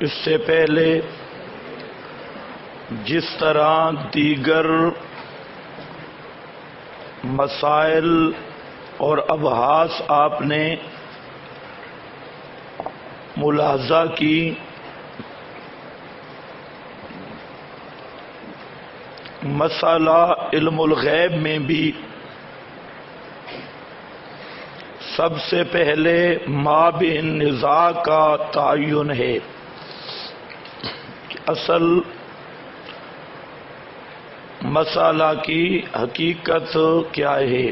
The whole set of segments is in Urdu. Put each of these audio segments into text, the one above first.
اس سے پہلے جس طرح دیگر مسائل اور ابحاث آپ نے ملاحظہ کی، مسئلہ علم الغیب میں بھی سب سے پہلے مابین نزاع کا تعین ہے کہ اصل مسئلہ کی حقیقت کیا ہے۔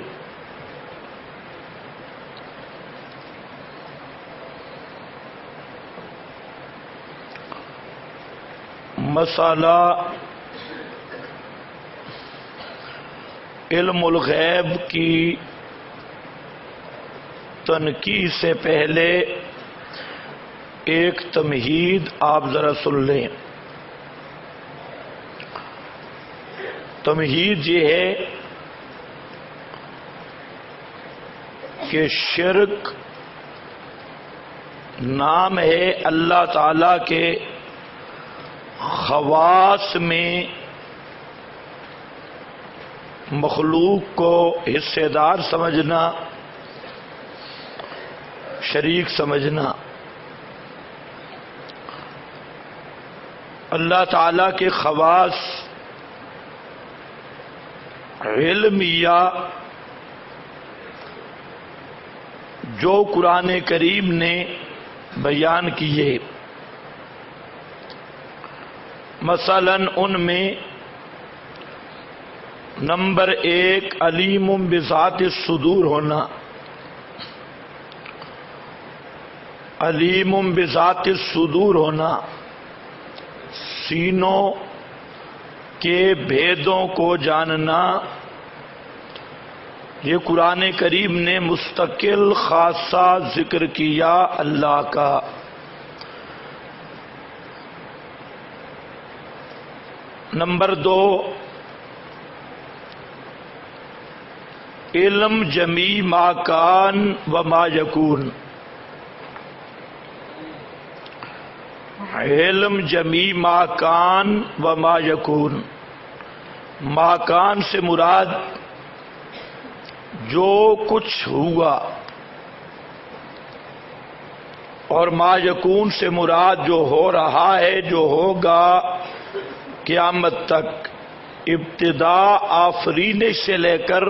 مسئلہ علم الغیب کی تنقید سے پہلے ایک تمہید آپ ذرا سن لیں۔ تمہید یہ ہے کہ شرک نام ہے اللہ تعالی کے خواص میں مخلوق کو حصے دار سمجھنا، شریک سمجھنا۔ اللہ تعالی کے خواص علمیہ جو قرآن کریم نے بیان کیے، مثلاً ان میں نمبر 1 علیم بذات الصدور ہونا، علیم بذات الصدور ہونا، سینوں کے بھیدوں کو جاننا، یہ قرآن کریم نے مستقل خاصہ ذکر کیا اللہ کا۔ نمبر 2 علم جمیع ما کان و ما یکون، علم جمیع ما کان و ما یکون۔ ما کان سے مراد جو کچھ ہوا، اور ما یکون سے مراد جو ہو رہا ہے، جو ہوگا قیامت تک، ابتدا آفرینش سے لے کر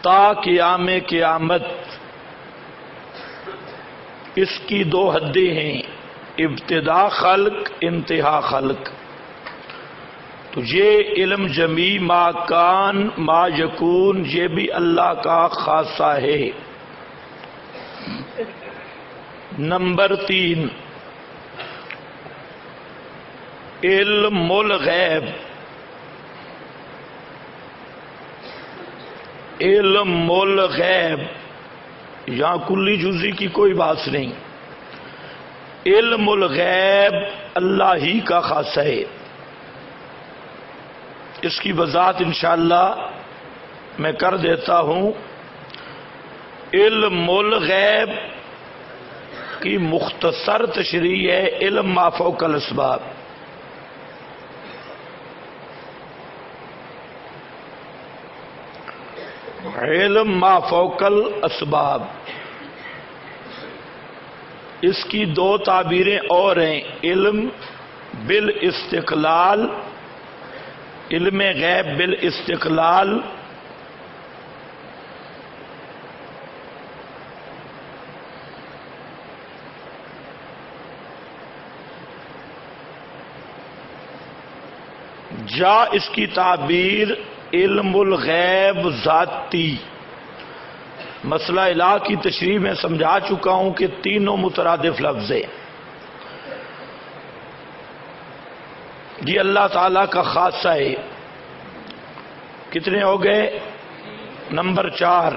تا قیام قیامت، اس کی 2 حدیں ہیں، ابتدا خلق، انتہا خلق۔ تو یہ علم جمیع ما کان ما یکون، یہ بھی اللہ کا خاصہ ہے۔ نمبر 3 علم الغیب، علم الغیب یہاں کلی جزی کی کوئی بات نہیں، علم الغیب اللہ ہی کا خاصہ ہے۔ اس کی وضاحت انشاءاللہ میں کر دیتا ہوں۔ علم الغیب کی مختصر تشریح ہے علم ما فوق الاسباب۔ علم ما فوق الاسباب، اس کی 2 تعبیریں اور ہیں، علم بالاستقلال، علم غیب بالاستقلال، یا اس کی تعبیر علم الغیب ذاتی۔ مسئلہ الہ کی تشریح میں سمجھا چکا ہوں کہ تینوں مترادف لفظ ہیں، یہ اللہ تعالی کا خاصہ ہے۔ کتنے ہو گئے؟ نمبر 4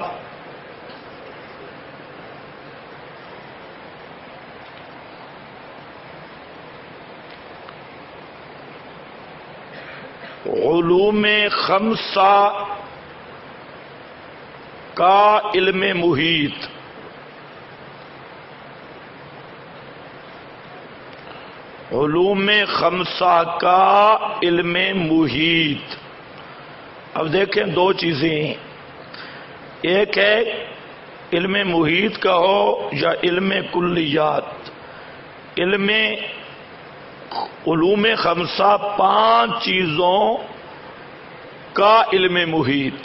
علوم 5 کا علم محیط، علوم خمسہ کا علم محیط. اب دیکھیں دو چیزیں ہیں، ایک ہے علم محیط کا ہو یا علم کلیات. علوم خمسہ 5 چیزوں کا علم محیط.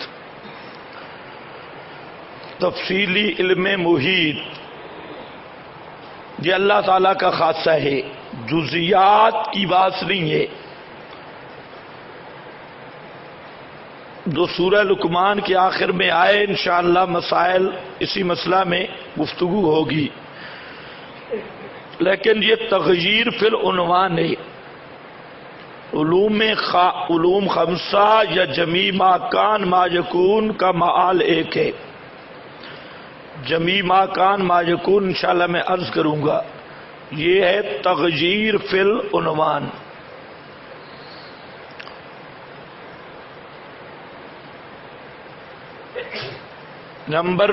تفصیلی علم محیط یہ اللہ تعالیٰ کا خاصہ ہے، جزیات کی بات نہیں ہے. جو سورہ لقمان کے آخر میں آئے انشاءاللہ مسائل اسی مسئلہ میں گفتگو ہوگی، لیکن یہ تغییر فی العنوان ہے. علوم خمسہ یا جمیع ما کان ما یکون کا معال ایک ہے. جمیع ما کان ما یکون انشاءاللہ میں عرض کروں گا، یہ ہے تغییر فی العنوان. نمبر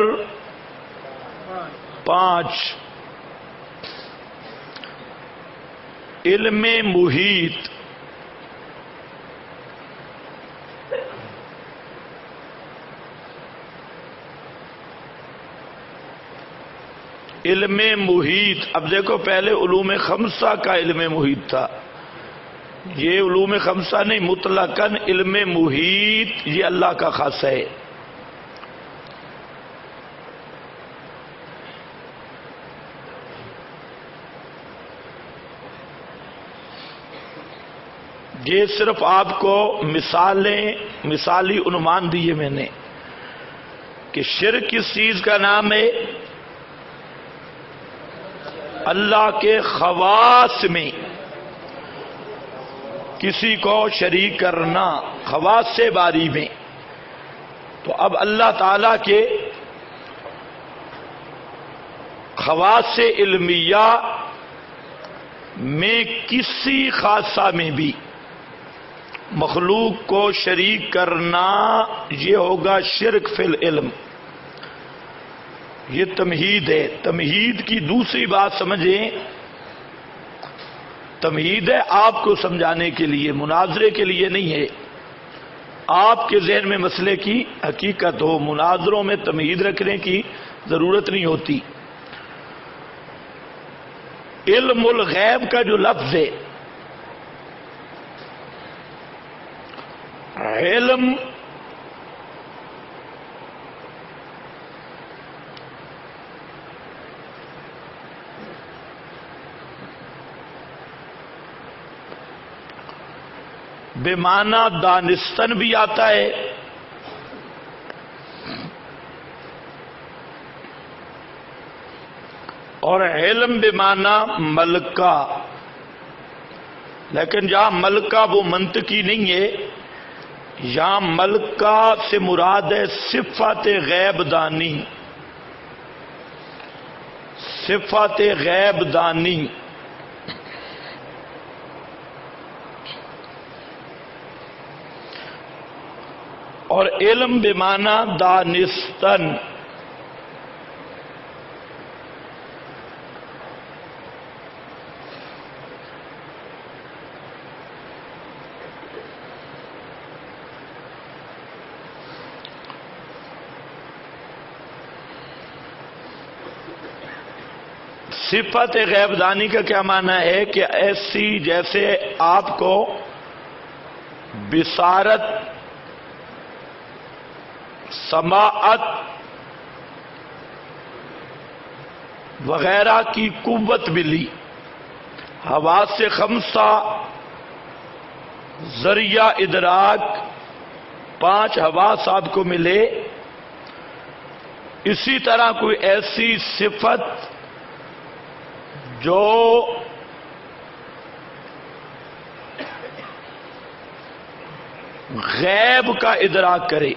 5 علم محیط. علم محیط، اب دیکھو پہلے علوم خمسہ کا علم محیط تھا، یہ علوم خمسہ نہیں، مطلقاً علم محیط یہ اللہ کا خاصہ ہے. یہ صرف آپ کو مثالی عنوان دیے میں نے کہ شرک کس چیز کا نام ہے؟ اللہ کے خواص میں کسی کو شریک کرنا، خواص سے باری میں. تو اب اللہ تعالی کے خواص سے علمیہ میں کسی خاصہ میں بھی مخلوق کو شریک کرنا یہ ہوگا شرک فی العلم. یہ تمہید ہے. تمہید کی دوسری بات سمجھیں، تمہید ہے آپ کو سمجھانے کے لیے، مناظرے کے لیے نہیں ہے. آپ کے ذہن میں مسئلے کی حقیقت ہو، مناظروں میں تمہید رکھنے کی ضرورت نہیں ہوتی. علم الغیب کا جو لفظ ہے، علم بے معنی دانستن بھی آتا ہے، اور علم بے معنی ملکہ. لیکن جہاں ملکہ وہ منطقی نہیں ہے، یہاں ملکہ سے مراد ہے صفات غیب دانی. صفات غیب دانی اور علم بے معنی دانستن. صفت غیب دانی کا کیا معنی ہے کہ ایسی جیسے آپ کو بصارت، سماعت وغیرہ کی قوت ملی، حواس خمسہ، ذریعہ ادراک، 5 حواس آپ کو ملے، اسی طرح کوئی ایسی صفت جو غیب کا ادراک کرے.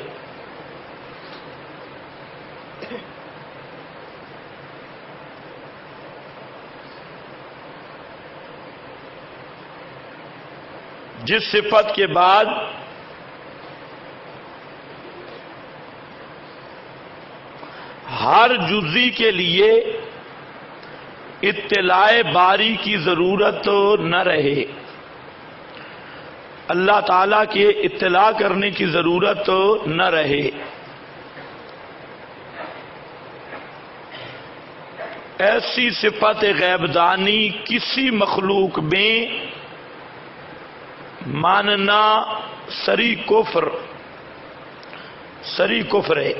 جس صفت کے بعد ہر جزی کے لیے اطلاع باری کی ضرورت نہ رہے، اللہ تعالیٰ کے اطلاع کرنے کی ضرورت نہ رہے۔ ایسی صفت غیب دانی کسی مخلوق میں ماننا سری کفر ہے۔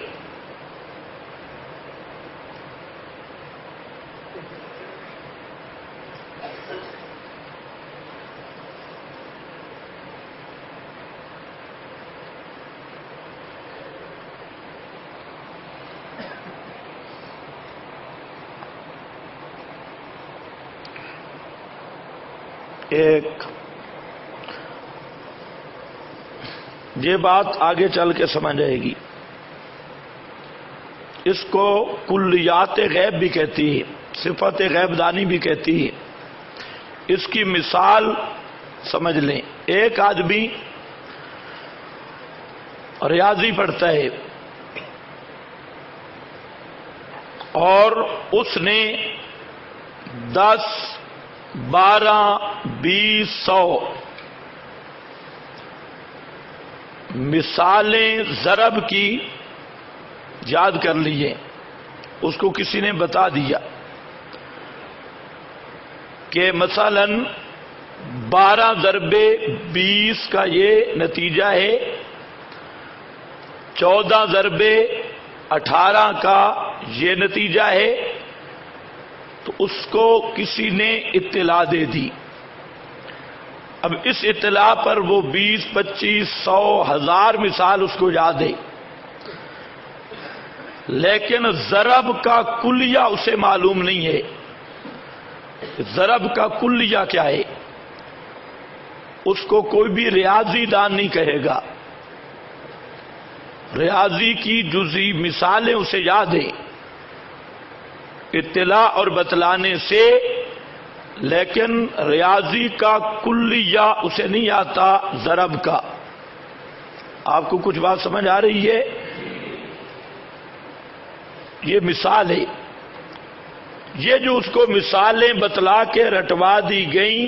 ایک یہ بات آگے چل کے سمجھ آئے گی، اس کو کلیات غیب بھی کہتی ہے، صفت غیب دانی بھی کہتی ہے۔ اس کی مثال سمجھ لیں، ایک آدمی ریاضی پڑھتا ہے اور اس نے 10 12 20 100 مثالیں ضرب کی یاد کر لیے، اس کو کسی نے بتا دیا کہ مثلا 12 ضرب 20 کا یہ نتیجہ ہے، 14 ضرب 18 کا یہ نتیجہ ہے، تو اس کو کسی نے اطلاع دے دی۔ اب اس اطلاع پر وہ 20 25 100 1000 مثال اس کو یاد ہے، لیکن ضرب کا کلیہ اسے معلوم نہیں ہے۔ ضرب کا کلیہ کیا ہے اس کو کوئی بھی ریاضی دان نہیں کہے گا۔ ریاضی کی جزئی مثالیں اسے یاد ہیں اطلاع اور بتلانے سے، لیکن ریاضی کا کلیہ اسے نہیں آتا ضرب کا۔ آپ کو کچھ بات سمجھ آ رہی ہے؟ یہ مثال ہے، یہ جو اس کو مثالیں بتلا کے رٹوا دی گئیں،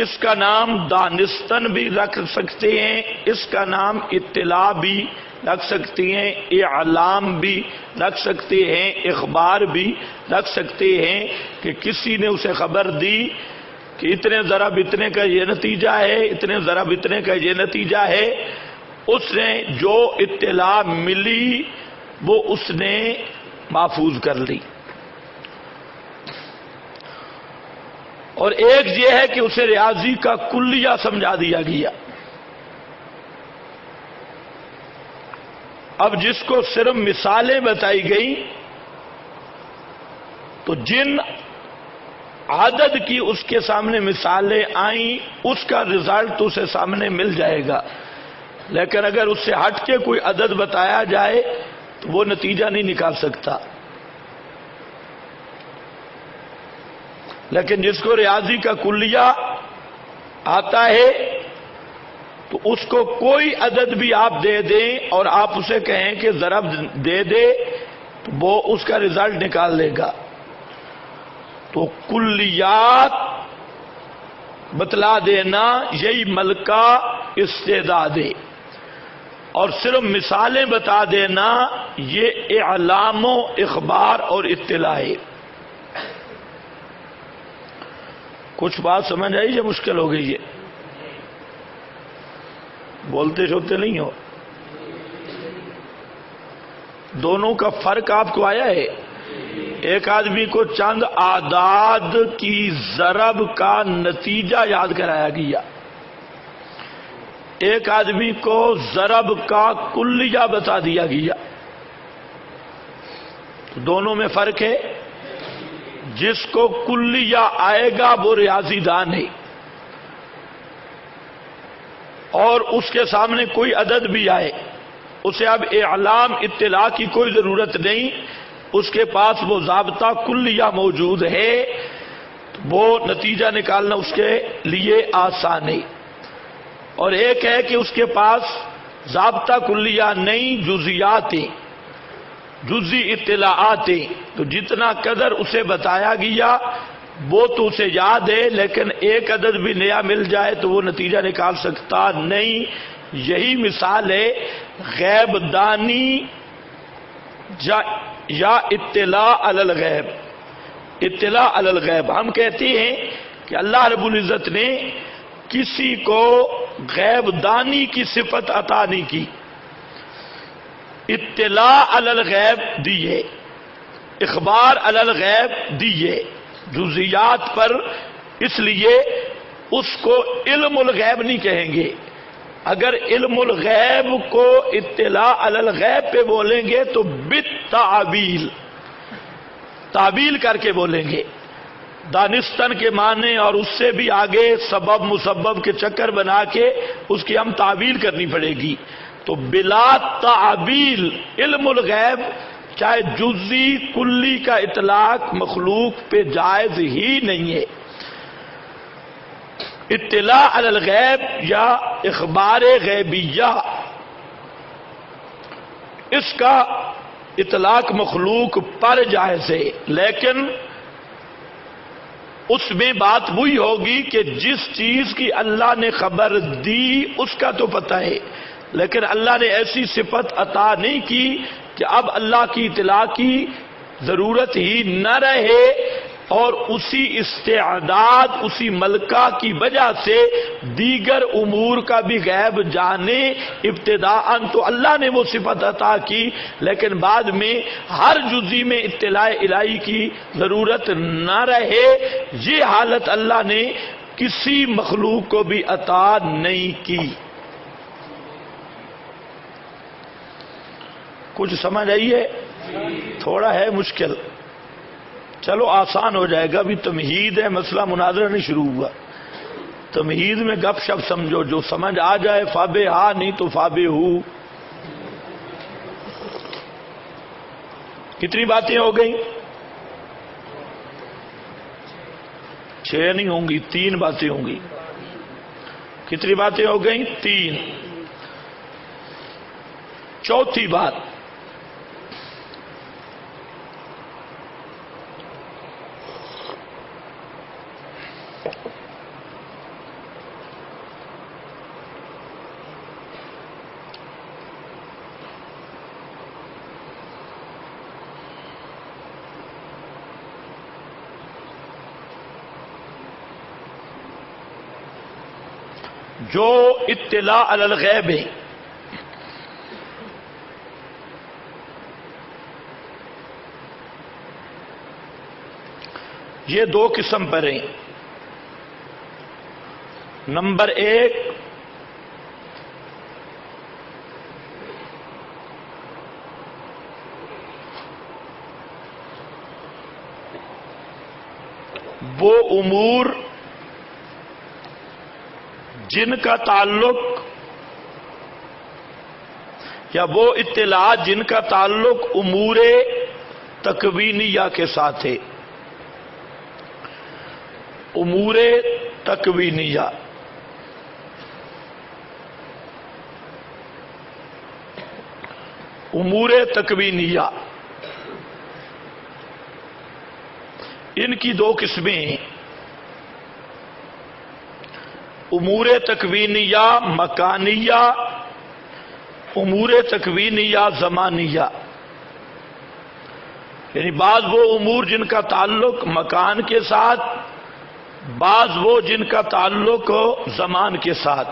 اس کا نام دانستن بھی رکھ سکتے ہیں، اس کا نام اطلاع بھی رکھ سکتے ہیں، اعلام بھی رکھ سکتے ہیں، اخبار بھی رکھ سکتے ہیں کہ کسی نے اسے خبر دی کہ اتنے ضرب اتنے کا یہ نتیجہ ہے، اتنے ضرب اتنے کا یہ نتیجہ ہے۔ اس نے جو اطلاع ملی وہ اس نے محفوظ کر لی۔ اور ایک یہ ہے کہ اسے ریاضی کا کلیہ سمجھا دیا گیا۔ اب جس کو صرف مثالیں بتائی گئیں تو جن عدد کی اس کے سامنے مثالیں آئیں اس کا رزلٹ اسے سامنے مل جائے گا، لیکن اگر اس سے ہٹ کے کوئی عدد بتایا جائے تو وہ نتیجہ نہیں نکال سکتا۔ لیکن جس کو ریاضی کا کلیہ آتا ہے تو اس کو کوئی عدد بھی آپ دے دیں اور آپ اسے کہیں کہ ضرب دے دے تو وہ اس کا رزلٹ نکال لے گا۔ تو کلیات بتلا دینا یہی ملکہ استعداد ہے، اور صرف مثالیں بتا دینا یہ اعلام و اخبار اور اطلاع ہے۔ کچھ بات سمجھ آئی یا مشکل ہو گئی ہے؟ بولتے چھوتے نہیں ہو؟ دونوں کا فرق آپ کو آیا ہے؟ ایک آدمی کو چند اعداد کی ضرب کا نتیجہ یاد کرایا گیا، ایک آدمی کو ضرب کا کلیہ بتا دیا گیا، دونوں میں فرق ہے۔ جس کو کلیہ آئے گا وہ ریاضی دان ہے، اور اس کے سامنے کوئی عدد بھی آئے اسے اب اعلام اطلاع کی کوئی ضرورت نہیں، اس کے پاس وہ ضابطہ کلیہ موجود ہے، وہ نتیجہ نکالنا اس کے لیے آسان ہے۔ اور ایک ہے کہ اس کے پاس ضابطہ کلیہ نہیں، جزیات ہیں، جزی اطلاعاتیں، تو جتنا قدر اسے بتایا گیا وہ تو اسے یاد ہے، لیکن ایک عدد بھی نیا مل جائے تو وہ نتیجہ نکال سکتا نہیں۔ یہی مثال ہے غیب دانی یا اطلاع علی الغیب۔ اطلاع علی الغیب ہم کہتے ہیں کہ اللہ رب العزت نے کسی کو غیب دانی کی صفت عطا نہیں کی، اطلاع علی الغیب دیے، اخبار علی الغیب دیے جزیات پر، اس لیے اس کو علم الغیب نہیں کہیں گے۔ اگر علم الغیب کو اطلاع علی الغیب پہ بولیں گے تو بالتعبیل، تعبیل کر کے بولیں گے، دانستن کے معنی اور اس سے بھی آگے سبب مسبب کے چکر بنا کے اس کی ہم تعبیل کرنی پڑے گی۔ تو بلا تعبیل علم الغیب چاہے جزی کلی کا اطلاق مخلوق پہ جائز ہی نہیں ہے۔ اطلاع علی الغیب یا اخبار غیبیہ، اس کا اطلاق مخلوق پر جائز ہے، لیکن اس میں بات وہی ہوگی کہ جس چیز کی اللہ نے خبر دی اس کا تو پتہ ہے، لیکن اللہ نے ایسی صفت عطا نہیں کی کہ اب اللہ کی اطلاع کی ضرورت ہی نہ رہے، اور اسی استعداد اسی ملکہ کی وجہ سے دیگر امور کا بھی غیب جانے۔ ابتداءً تو اللہ نے وہ صفت عطا کی، لیکن بعد میں ہر جزی میں اطلاع الہی کی ضرورت نہ رہے، یہ حالت اللہ نے کسی مخلوق کو بھی عطا نہیں کی۔ کچھ سمجھ آئی ہے؟ تھوڑا ہے مشکل، چلو آسان ہو جائے گا۔ ابھی تمہید ہے، مسئلہ مناظرہ نہیں شروع ہوا۔ تمہید میں گپ شپ سمجھو، جو سمجھ آ جائے فابے ہا، نہیں تو فابے ہو۔ کتنی باتیں ہو گئیں؟ 6 نہیں ہوں گی، 3 باتیں ہوں گی۔ کتنی باتیں ہو گئیں؟ 3۔ چوتھی بات، جو اطلاع علی الغیب ہے، یہ 2 قسم پر ہیں۔ نمبر 1، وہ امور جن کا تعلق یا وہ اطلاعات جن کا تعلق امور تکوینیہ کے ساتھ ہے۔ امور تکوینیہ، امور تکوینیہ، ان کی 2 قسمیں ہیں۔ امور تکوینیہ مکانیہ، امور تکوینیہ زمانیہ، یعنی بعض وہ امور جن کا تعلق مکان کے ساتھ، بعض وہ جن کا تعلق زمان کے ساتھ۔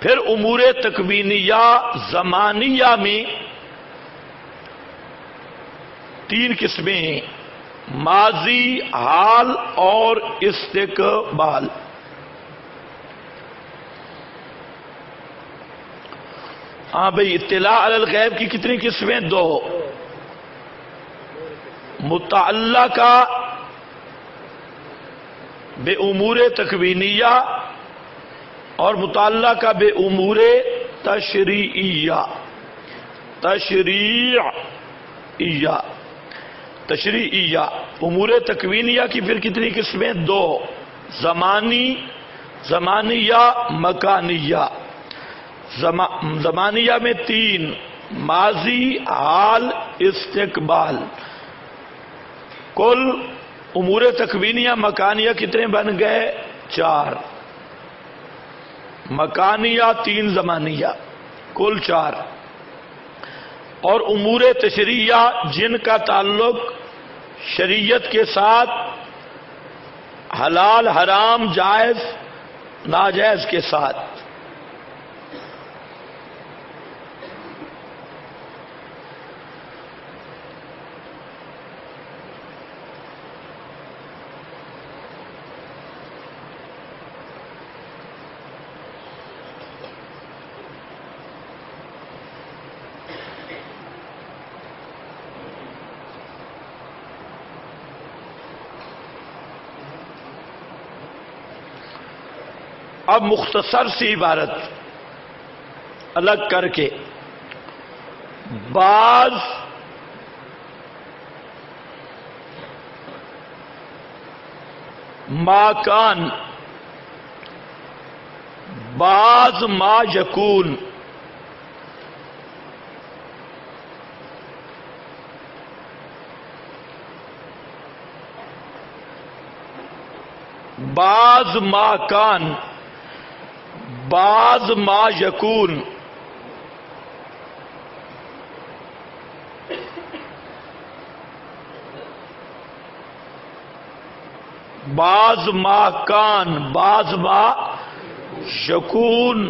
پھر امور تکوینیہ زمانیہ میں 3 قسمیں ہیں، ماضی، حال اور استقبال۔ ہاں بھئی، اطلاع علی الغیب کی کتنی قسمیں؟ 2، متعلقہ بے امور تکوینیہ اور متعلقہ بے امور تشریعیہ۔ تشریعیہ امور تکوینیہ کی پھر کتنی قسمیں؟ 2، زمانیہ مکانیہ۔ زمانیہ میں 3، ماضی، حال، استقبال، کل امور تکوینیہ مکانیہ کتنے بن گئے؟ 4. مکانیہ 3 زمانیہ، کل 4. اور امور تشریعیہ جن کا تعلق شریعت کے ساتھ حلال حرام جائز ناجائز کے ساتھ. اب مختصر سی عبارت الگ کر کے، بعض ما کان، بعض ما یکون، بعض ما کان، بعض ما یکون، بعض ما کان، بعض ما یکون،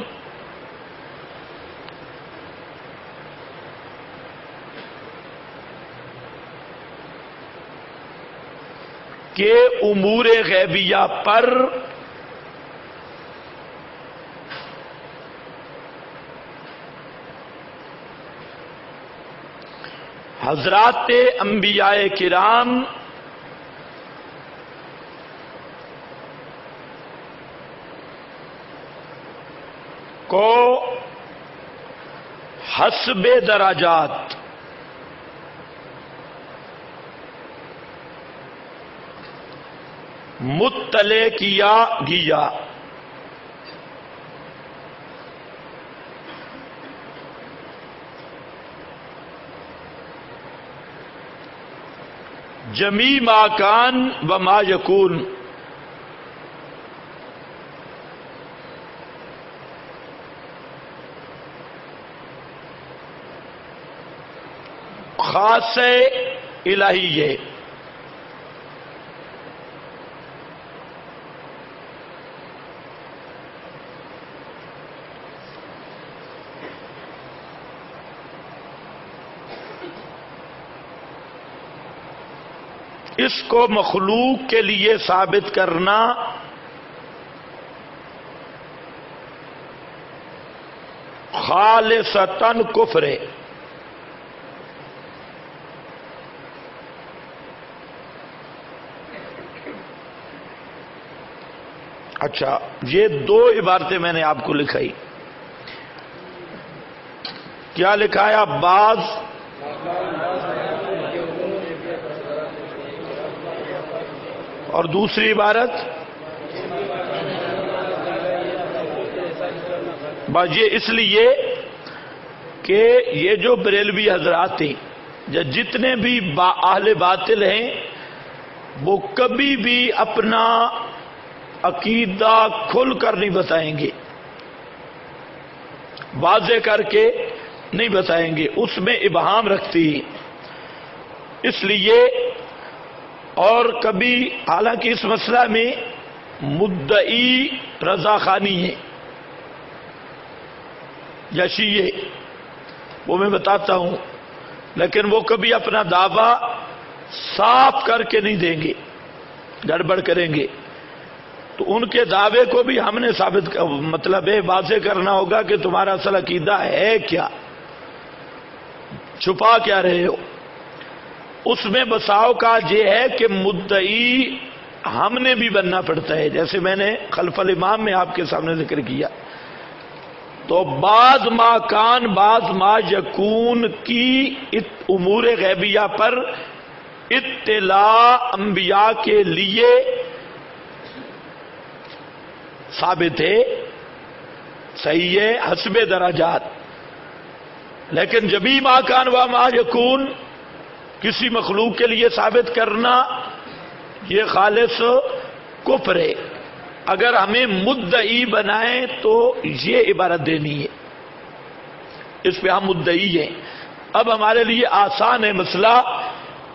کہ امور غیبیہ پر حضرات انبیاء کرام کو حسب درجات مطلع کیا گیا. جمیع ما کان و ما یکون، خاص الہی ہے. اس کو مخلوق کے لیے ثابت کرنا خالصتاً کفر ہے. اچھا، یہ 2 عبارتیں میں نے آپ کو لکھائی. کیا لکھایا؟ بعض اور دوسری عبارت بس یہ اس لیے کہ یہ جو بریلوی حضرات ہیں یا جتنے بھی اہل باطل ہیں وہ کبھی بھی اپنا عقیدہ کھل کر نہیں بتائیں گے، واضح کر کے نہیں بتائیں گے، اس میں ابہام رکھتی ہیں. اس لیے اور کبھی حالانکہ اس مسئلہ میں مدعی رضا خانی ہے یا شیعہ، وہ میں بتاتا ہوں، لیکن وہ کبھی اپنا دعویٰ صاف کر کے نہیں دیں گے، گڑبڑ کریں گے. تو ان کے دعوے کو بھی ہم نے ثابت مطلب ہے واضح کرنا ہوگا کہ تمہارا اصل عقیدہ ہے کیا، چھپا کیا رہے ہو. اس میں بساؤ کا یہ ہے کہ مدعی ہم نے بھی بننا پڑتا ہے، جیسے میں نے خلف الامام میں آپ کے سامنے ذکر کیا. تو بعض ما کان بعض ما یکون کی امور غیبیہ پر اطلاع انبیاء کے لیے ثابت ہے، صحیح ہے، حسب درجات. لیکن جبھی ما کان و ما یکون کسی مخلوق کے لیے ثابت کرنا یہ خالص کفر ہے. اگر ہمیں مدعی بنائیں تو یہ عبارت دینی ہے، اس پہ ہم مدعی ہیں. اب ہمارے لیے آسان ہے مسئلہ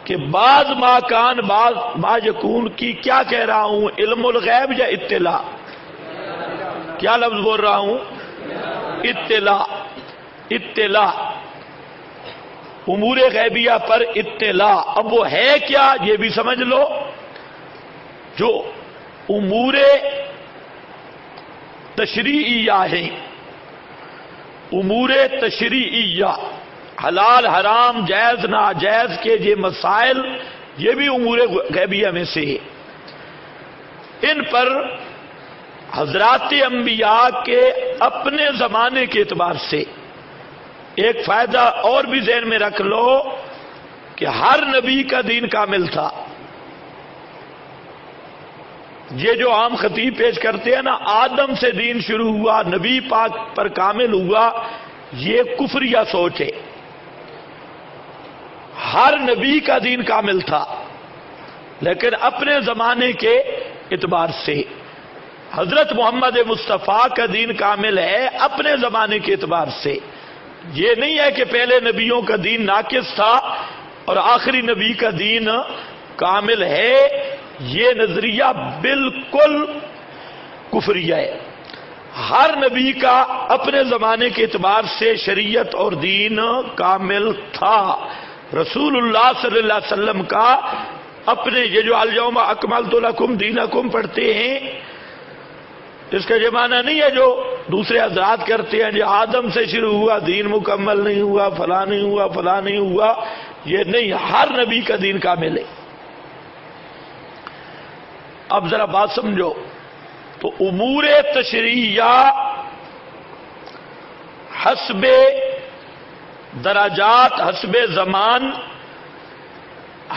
کہ بعض ما کان بعض ما یکون کی کیا کہہ رہا ہوں، علم الغیب یا اطلاع؟ کیا لفظ بول رہا ہوں؟ اطلاع. اطلاع امور غیبیہ پر اطلاع. اب وہ ہے کیا یہ بھی سمجھ لو. جو امور تشریعیہ ہیں، امور تشریعیہ حلال حرام جائز ناجائز کے یہ مسائل، یہ بھی امور غیبیہ میں سے ہے. ان پر حضرات انبیاء کے اپنے زمانے کے اعتبار سے ایک فائدہ اور بھی ذہن میں رکھ لو کہ ہر نبی کا دین کامل تھا. یہ جو عام خطیب پیش کرتے ہیں نا، آدم سے دین شروع ہوا نبی پاک پر کامل ہوا، یہ کفریہ سوچ ہے. ہر نبی کا دین کامل تھا لیکن اپنے زمانے کے اعتبار سے. حضرت محمد مصطفیٰ کا دین کامل ہے اپنے زمانے کے اعتبار سے. یہ نہیں ہے کہ پہلے نبیوں کا دین ناقص تھا اور آخری نبی کا دین کامل ہے. یہ نظریہ بالکل کفریہ ہے. ہر نبی کا اپنے زمانے کے اعتبار سے شریعت اور دین کامل تھا. رسول اللہ صلی اللہ علیہ وسلم کا اپنے یہ جو الیوم اکملت لکم دینکم پڑھتے ہیں، اس کا یہ معنی نہیں ہے جو دوسرے حضرات کرتے ہیں، جو آدم سے شروع ہوا دین مکمل نہیں ہوا، فلاں نہیں ہوا، فلاں نہیں ہوا. یہ نہیں، ہر نبی کا دین کامل ہے. اب ذرا بات سمجھو. تو امور تشریعیہ حسب درجات حسب زمان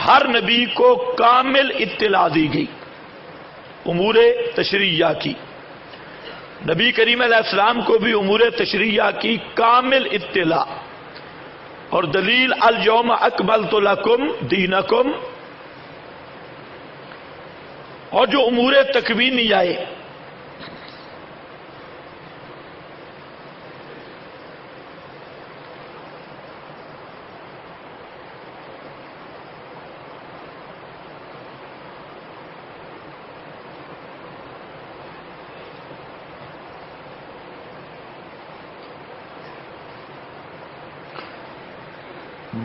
ہر نبی کو کامل اطلاع دی گئی. امور تشریعیہ کی نبی کریم علیہ السلام کو بھی امور تشریعیہ کی کامل اطلاع. اور دلیل الیوم اکملت لکم دینکم. اور جو امور تکوینی آئے،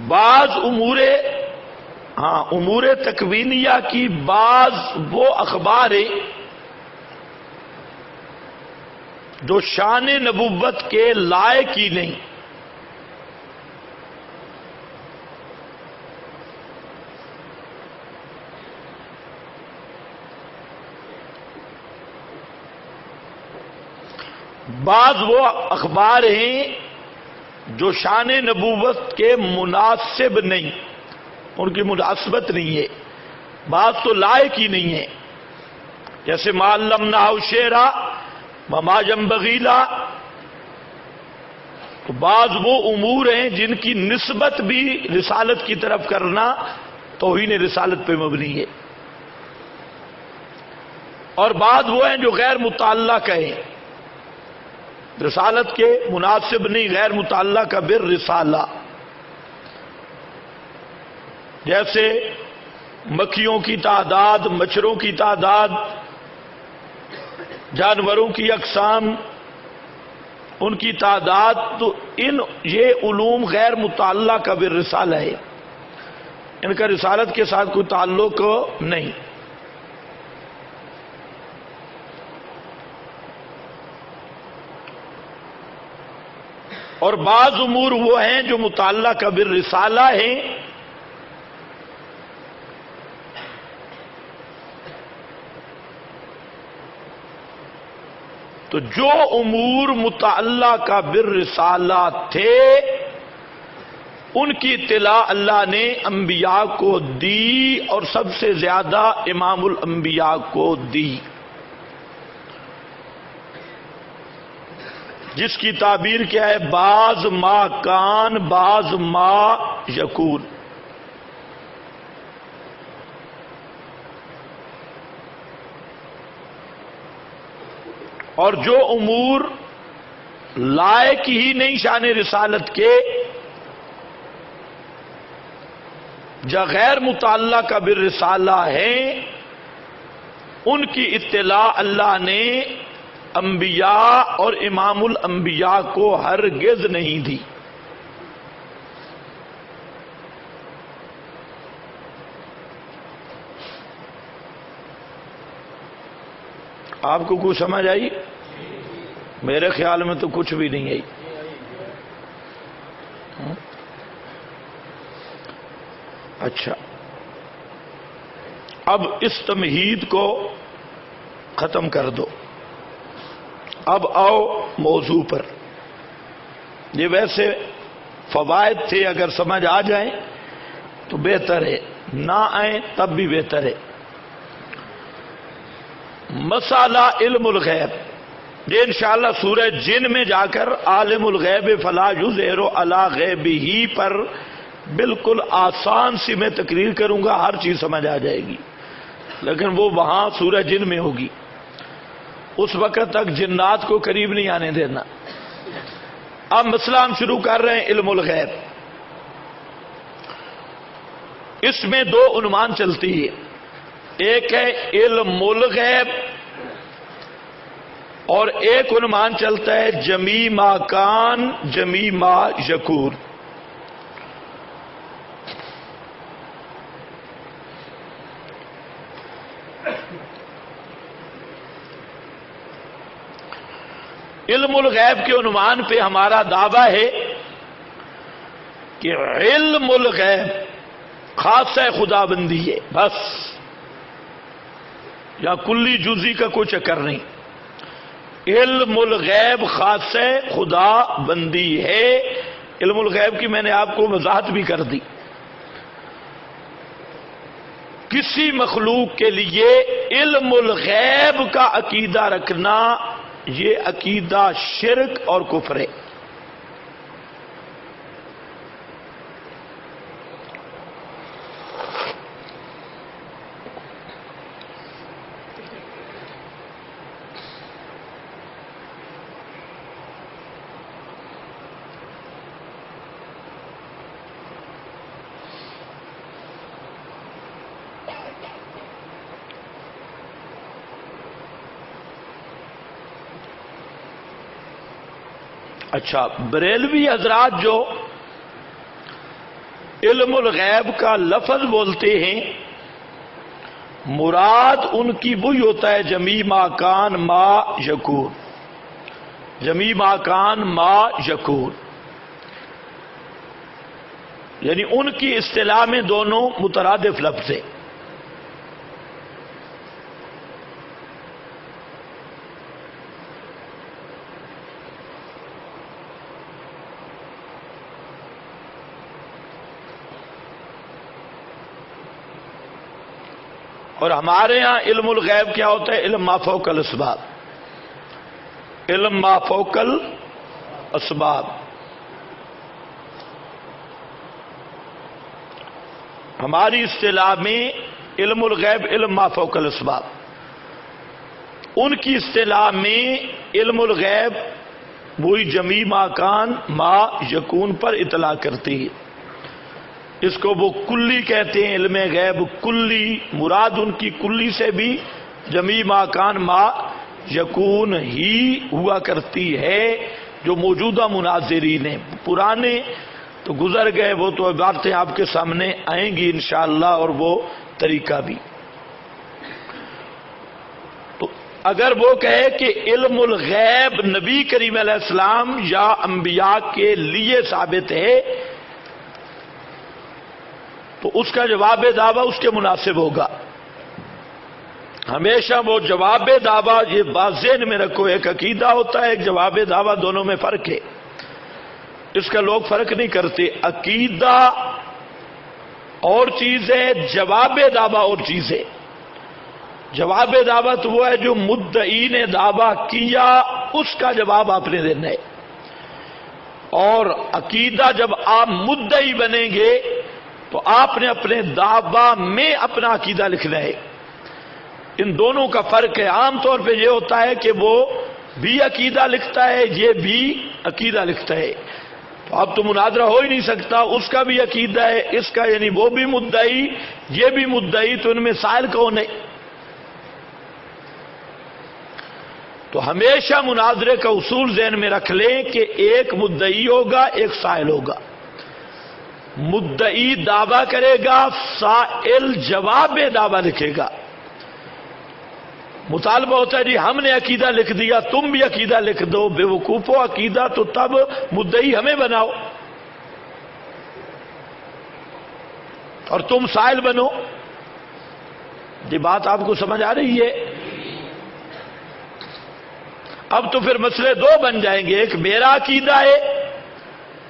بعض امور تکوینیہ کی بعض وہ اخبار ہیں جو شان نبوت کے لائق ہی نہیں. بعض وہ اخبار ہیں جو شان نبوت کے مناسب نہیں، ان کی مناسبت نہیں ہے. بعض تو لائق ہی نہیں ہے، جیسے ما علمناہ الشعر وما ينبغي له. تو بعض وہ امور ہیں جن کی نسبت بھی رسالت کی طرف کرنا توہین رسالت پہ مبنی ہے. اور بعض وہ ہیں جو غیر متعلق ہیں، رسالت کے مناسب نہیں، غیر متعلق بالرسالہ. جیسے مکھیوں کی تعداد، مچھروں کی تعداد، جانوروں کی اقسام، ان کی تعداد. تو یہ علوم غیر متعلق بالرسالہ ہے، ان کا رسالت کے ساتھ کوئی تعلق نہیں. اور بعض امور وہ ہیں جو متعلق بالرسالہ ہیں، تو جو امور متعلق بالرسالہ تھے ان کی اطلاع اللہ نے انبیاء کو دی، اور سب سے زیادہ امام الانبیاء کو دی. جس کی تعبیر کیا ہے؟ بعض ما کان بعض ما یکون. اور جو امور لائق ہی نہیں شان رسالت کے یا غیر متعلقہ بالرسالہ ہیں، ان کی اطلاع اللہ نے انبیاء اور امام الانبیاء کو ہرگز نہیں دی. آپ کو کچھ سمجھ آئی؟ میرے خیال میں تو کچھ بھی نہیں آئی. اچھا، اب اس تمہید کو ختم کر دو. اب آؤ موضوع پر. یہ ویسے فوائد تھے، اگر سمجھ آ جائیں تو بہتر ہے، نہ آئیں تب بھی بہتر ہے. مسئلہ علم الغیب، یہ انشاءاللہ سورہ جن میں جا کر عالم الغیب فلا یظہر علی غیبہ پر بالکل آسان سی میں تقریر کروں گا، ہر چیز سمجھ آ جائے گی، لیکن وہ وہاں سورہ جن میں ہوگی. اس وقت تک جنات کو قریب نہیں آنے دینا. اب مسئلہ ہم شروع کر رہے ہیں علم الغیب. اس میں دو عنوان چلتی ہے، ایک ہے علم الغیب اور ایک عنوان چلتا ہے جمیع ما کان جمیع ما یکون. علم الغیب کے عنوان پہ ہمارا دعویٰ ہے کہ علم الغیب خاصہ خدا بندی ہے، بس، یا کلی جزی کا کوئی چکر نہیں. علم الغیب خاصہ خدا بندی ہے. علم الغیب کی میں نے آپ کو وضاحت بھی کر دی. کسی مخلوق کے لیے علم الغیب کا عقیدہ رکھنا یہ عقیدہ شرک اور کفر ہے. اچھا، بریلوی حضرات جو علم الغیب کا لفظ بولتے ہیں، مراد ان کی وہی ہوتا ہے جمیع ما کان ما یکون. جمیع ما کان ما یکون یعنی ان کی اصطلاح میں دونوں مترادف لفظ ہیں. اور ہمارے ہاں علم الغیب کیا ہوتا ہے؟ علم ما فوق الاسباب. علم ما فوق الاسباب. ہماری اصطلاح میں علم الغیب علم ما فوق الاسباب. ان کی اصطلاح میں علم الغیب وہی جمیع ما کان ما یکون پر اطلاع کرتی ہے. اس کو وہ کلی کہتے ہیں، علم غیب کلی. مراد ان کی کلی سے بھی جمیع ما کان ما یکون ہی ہوا کرتی ہے. جو موجودہ مناظرین ہیں، پرانے تو گزر گئے، وہ تو عبارتیں آپ کے سامنے آئیں گی انشاءاللہ، اور وہ طریقہ بھی. تو اگر وہ کہے کہ علم الغیب نبی کریم علیہ السلام یا انبیاء کے لیے ثابت ہے، تو اس کا جواب دعویٰ اس کے مناسب ہوگا. ہمیشہ وہ جواب دعویٰ، یہ بات ذہن میں رکھو، ایک عقیدہ ہوتا ہے، ایک جواب دعویٰ، دونوں میں فرق ہے. اس کا لوگ فرق نہیں کرتے. عقیدہ اور چیز ہے، جواب دعویٰ اور چیز ہے. جواب دعویٰ تو وہ ہے جو مدعی نے دعویٰ کیا، اس کا جواب آپ نے دینا ہے. اور عقیدہ جب آپ مدعی بنیں گے تو آپ نے اپنے دعویٰ میں اپنا عقیدہ لکھنا ہے. ان دونوں کا فرق ہے. عام طور پہ یہ ہوتا ہے کہ وہ بھی عقیدہ لکھتا ہے، یہ بھی عقیدہ لکھتا ہے. تو اب تو مناظرہ ہو ہی نہیں سکتا، اس کا بھی عقیدہ ہے، اس کا، یعنی وہ بھی مدعی یہ بھی مدعی، تو ان میں سائل کون ہے؟ تو ہمیشہ مناظرے کا اصول ذہن میں رکھ لیں کہ ایک مدعی ہوگا، ایک سائل ہوگا. مدعی دعویٰ کرے گا، سائل جواب دعویٰ لکھے گا. مطالبہ ہوتا ہے جی ہم نے عقیدہ لکھ دیا، تم بھی عقیدہ لکھ دو. بے وقوفو، عقیدہ تو تب مدعی ہمیں بناؤ اور تم سائل بنو. یہ بات آپ کو سمجھ آ رہی ہے؟ اب تو پھر مسئلے دو بن جائیں گے، ایک میرا عقیدہ ہے،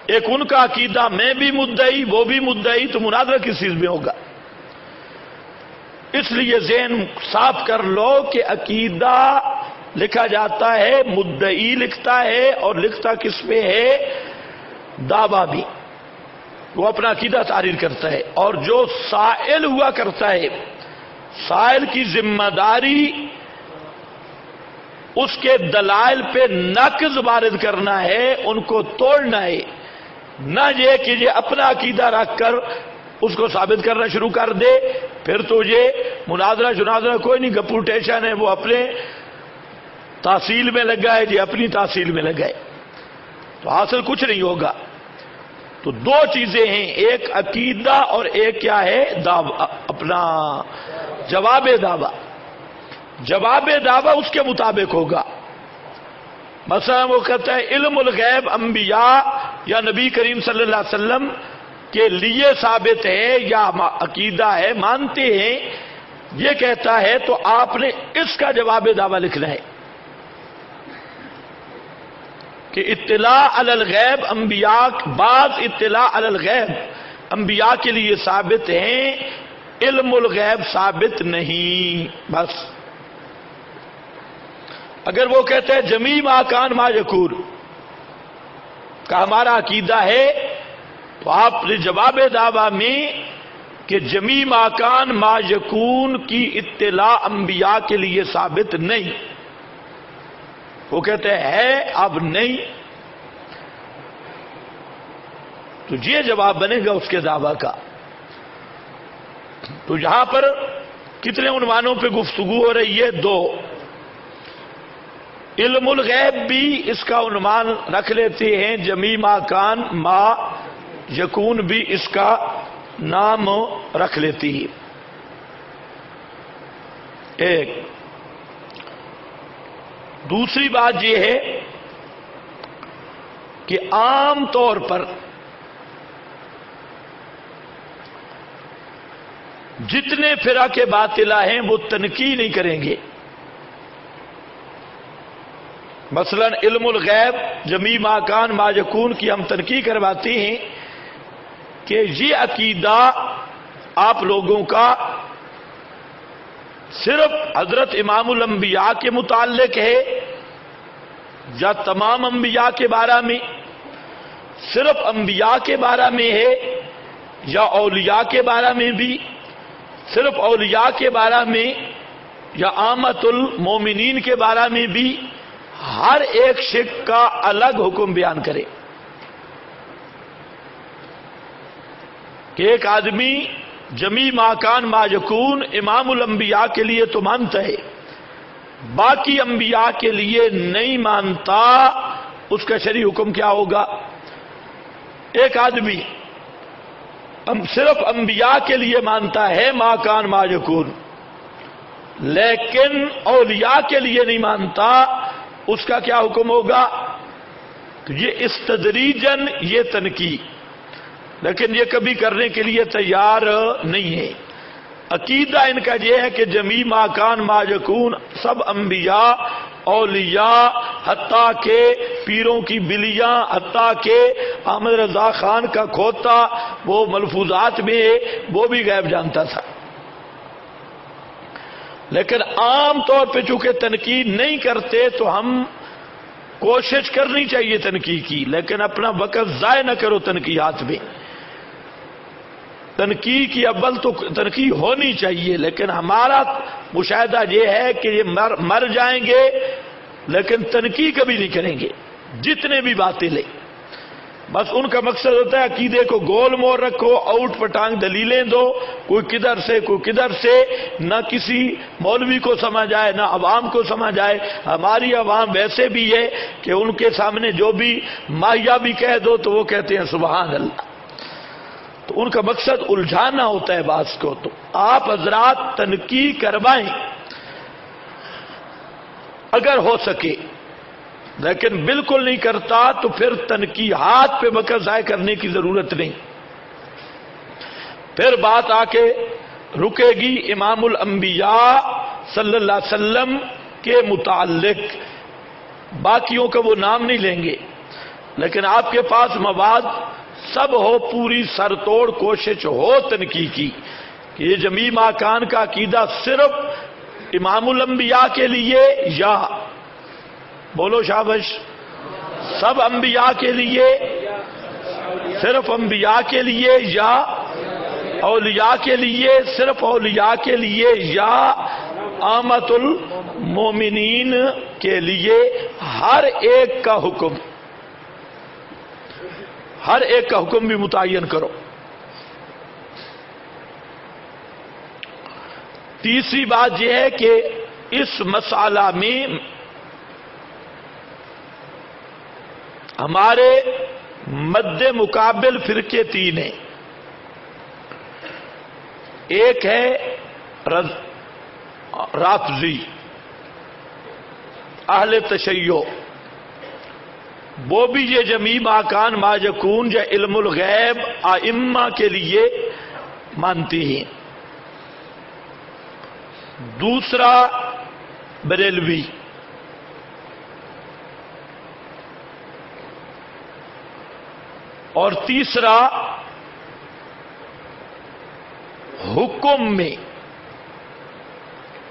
ایک ان کا عقیدہ، میں بھی مدعی وہ بھی مدعی. تو مناظرہ کس چیز میں ہوگا؟ اس لیے ذہن صاف کر لو کہ عقیدہ لکھا جاتا ہے، مدعی لکھتا ہے، اور لکھتا کس پہ ہے؟ دعویٰ بھی. وہ اپنا عقیدہ تحریر کرتا ہے. اور جو سائل ہوا کرتا ہے، سائل کی ذمہ داری اس کے دلائل پہ نقض وارد کرنا ہے، ان کو توڑنا ہے. نہ یہ کہ یہ اپنا عقیدہ رکھ کر اس کو ثابت کرنا شروع کر دے. پھر تو یہ مناظرہ کوئی نہیں، گپوٹیشن ہے، وہ اپنے تحصیل میں لگا ہے، جی اپنی تحصیل میں لگا ہے، تو حاصل کچھ نہیں ہوگا. تو دو چیزیں ہیں، ایک عقیدہ اور ایک کیا ہے؟ اپنا جواب دعویٰ. جواب دعویٰ اس کے مطابق ہوگا. مثلا وہ کہتا ہے علم الغیب انبیاء یا نبی کریم صلی اللہ علیہ وسلم کے لیے ثابت ہے یا عقیدہ ہے، مانتے ہیں، یہ کہتا ہے، تو آپ نے اس کا جواب دعویٰ لکھنا ہے کہ اطلاع علی الغیب انبیاء، بعض اطلاع علی الغیب انبیاء کے لیے ثابت ہیں، علم الغیب ثابت نہیں. بس اگر وہ کہتے ہیں جمیع ما کان ما یکون کا ہمارا عقیدہ ہے، تو آپ نے جواب دعویٰ میں کہ جمیع ما کان ما یکون کی اطلاع انبیاء کے لیے ثابت نہیں. وہ کہتے ہیں اب نہیں، تو یہ جواب بنے گا اس کے دعویٰ کا. تو یہاں پر کتنے عنوانوں پہ گفتگو ہو رہی ہے؟ دو. علم الغیب بھی اس کا عنوان رکھ لیتے ہیں، جمیع ما کان ما یکون بھی اس کا نام رکھ لیتی ہے. ایک دوسری بات یہ ہے کہ عام طور پر جتنے فرقے باطلہ ہیں وہ تنقید نہیں کریں گے. مثلا علم الغیب جمیع ما کان ما یکون کی ہم تنقید کرواتے ہیں کہ یہ عقیدہ آپ لوگوں کا صرف حضرت امام الانبیاء کے متعلق ہے یا تمام انبیاء کے بارے میں؟ صرف انبیاء کے بارے میں ہے یا اولیاء کے بارے میں بھی؟ صرف اولیاء کے بارے میں یا عامت المومنین کے بارے میں بھی؟ ہر ایک شق کا الگ حکم بیان کرے کہ ایک آدمی جمیع ما کان ما یکون امام الانبیاء کے لیے تو مانتا ہے، باقی انبیاء کے لیے نہیں مانتا، اس کا شرعی حکم کیا ہوگا؟ ایک آدمی صرف انبیاء کے لیے مانتا ہے ما کان ما یکون، لیکن اولیاء کے لیے نہیں مانتا، اس کا کیا حکم ہوگا؟ تو یہ استدریجن یہ تنقید، لیکن یہ کبھی کرنے کے لیے تیار نہیں ہے. عقیدہ ان کا یہ ہے کہ جمیع ما کان ما یکون سب انبیاء، اولیاء، حتیٰ کہ پیروں کی بلیاں، حتیٰ کہ احمد رضا خان کا کھوتا وہ ملفوظات میں وہ بھی غیب جانتا تھا. لیکن عام طور پہ چونکہ تنقید نہیں کرتے تو ہم کوشش کرنی چاہیے تنقید کی، لیکن اپنا وقت ضائع نہ کرو تنقیدات میں۔ تنقید کی اول تو تنقید ہونی چاہیے، لیکن ہمارا مشاہدہ یہ ہے کہ یہ مر جائیں گے لیکن تنقید کبھی نہیں کریں گے، جتنے بھی باتیں لیں۔ بس ان کا مقصد ہوتا ہے عقیدے کو گول مور رکھو، آؤٹ پٹانگ دلیلیں دو، کوئی کدھر سے کوئی کدھر سے، نہ کسی مولوی کو سمجھ آئے نہ عوام کو سمجھ آئے۔ ہماری عوام ویسے بھی ہے کہ ان کے سامنے جو بھی ماہیا بھی کہہ دو تو وہ کہتے ہیں سبحان اللہ، تو ان کا مقصد الجھانا ہوتا ہے بات کو۔ تو آپ حضرات تنقید کروائیں اگر ہو سکے، لیکن بالکل نہیں کرتا تو پھر تنقیحات پہ وقت ضائع کرنے کی ضرورت نہیں۔ پھر بات آ کے رکے گی امام الانبیاء صلی اللہ علیہ وسلم کے متعلق، باقیوں کا وہ نام نہیں لیں گے، لیکن آپ کے پاس مواد سب ہو، پوری سر توڑ کوشش ہو تنقید کی کہ یہ جمیع ماکان کا عقیدہ صرف امام الانبیاء کے لیے یا بولو شابش سب انبیاء کے لیے، صرف انبیاء کے لیے یا اولیاء کے لیے، صرف اولیاء کے لیے یا عامۃ المومنین کے لیے، ہر ایک کا حکم، ہر ایک کا حکم بھی متعین کرو۔ تیسری بات یہ ہے کہ اس مسئلہ میں ہمارے مد مقابل فرقے تین ہیں۔ ایک ہے رافضی، اہل تشیع، وہ بھی یہ جمیع ماکان ما یکون یا علم الغیب ائمہ کے لیے مانتی ہیں۔ دوسرا بریلوی، اور تیسرا حکم میں،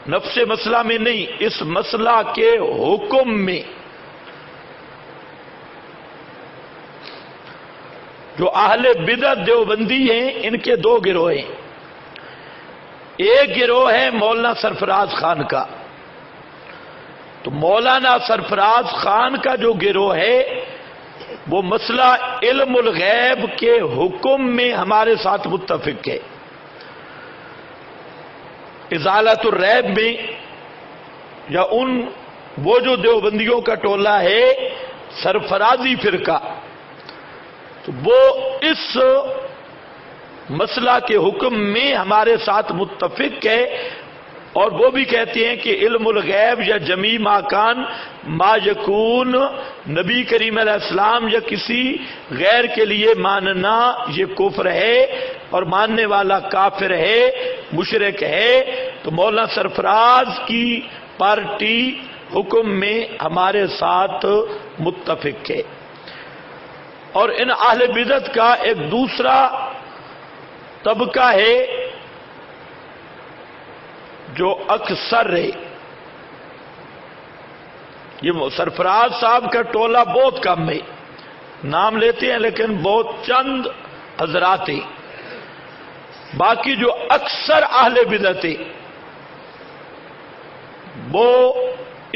نفس مسئلہ میں نہیں، اس مسئلہ کے حکم میں جو اہل بدعت دیوبندی ہیں، ان کے دو گروہ ہیں۔ ایک گروہ ہے مولانا سرفراز خان کا، تو مولانا سرفراز خان کا جو گروہ ہے وہ مسئلہ علم الغیب کے حکم میں ہمارے ساتھ متفق ہے۔ ازالۃ الریب میں یا وہ جو دیوبندیوں کا ٹولہ ہے سرفرازی فرقہ، تو وہ اس مسئلہ کے حکم میں ہمارے ساتھ متفق ہے، اور وہ بھی کہتے ہیں کہ علم الغیب یا جمیع ماکان ما یکون نبی کریم علیہ السلام یا کسی غیر کے لیے ماننا یہ کفر ہے، اور ماننے والا کافر ہے، مشرک ہے۔ تو مولانا سرفراز کی پارٹی حکم میں ہمارے ساتھ متفق ہے۔ اور ان اہل بدعت کا ایک دوسرا طبقہ ہے جو اکثر ہے، یہ سرفراز صاحب کا ٹولہ بہت کم ہے، نام لیتے ہیں لیکن بہت چند حضرات ہیں، باقی جو اکثر اہل بدعت ہیں وہ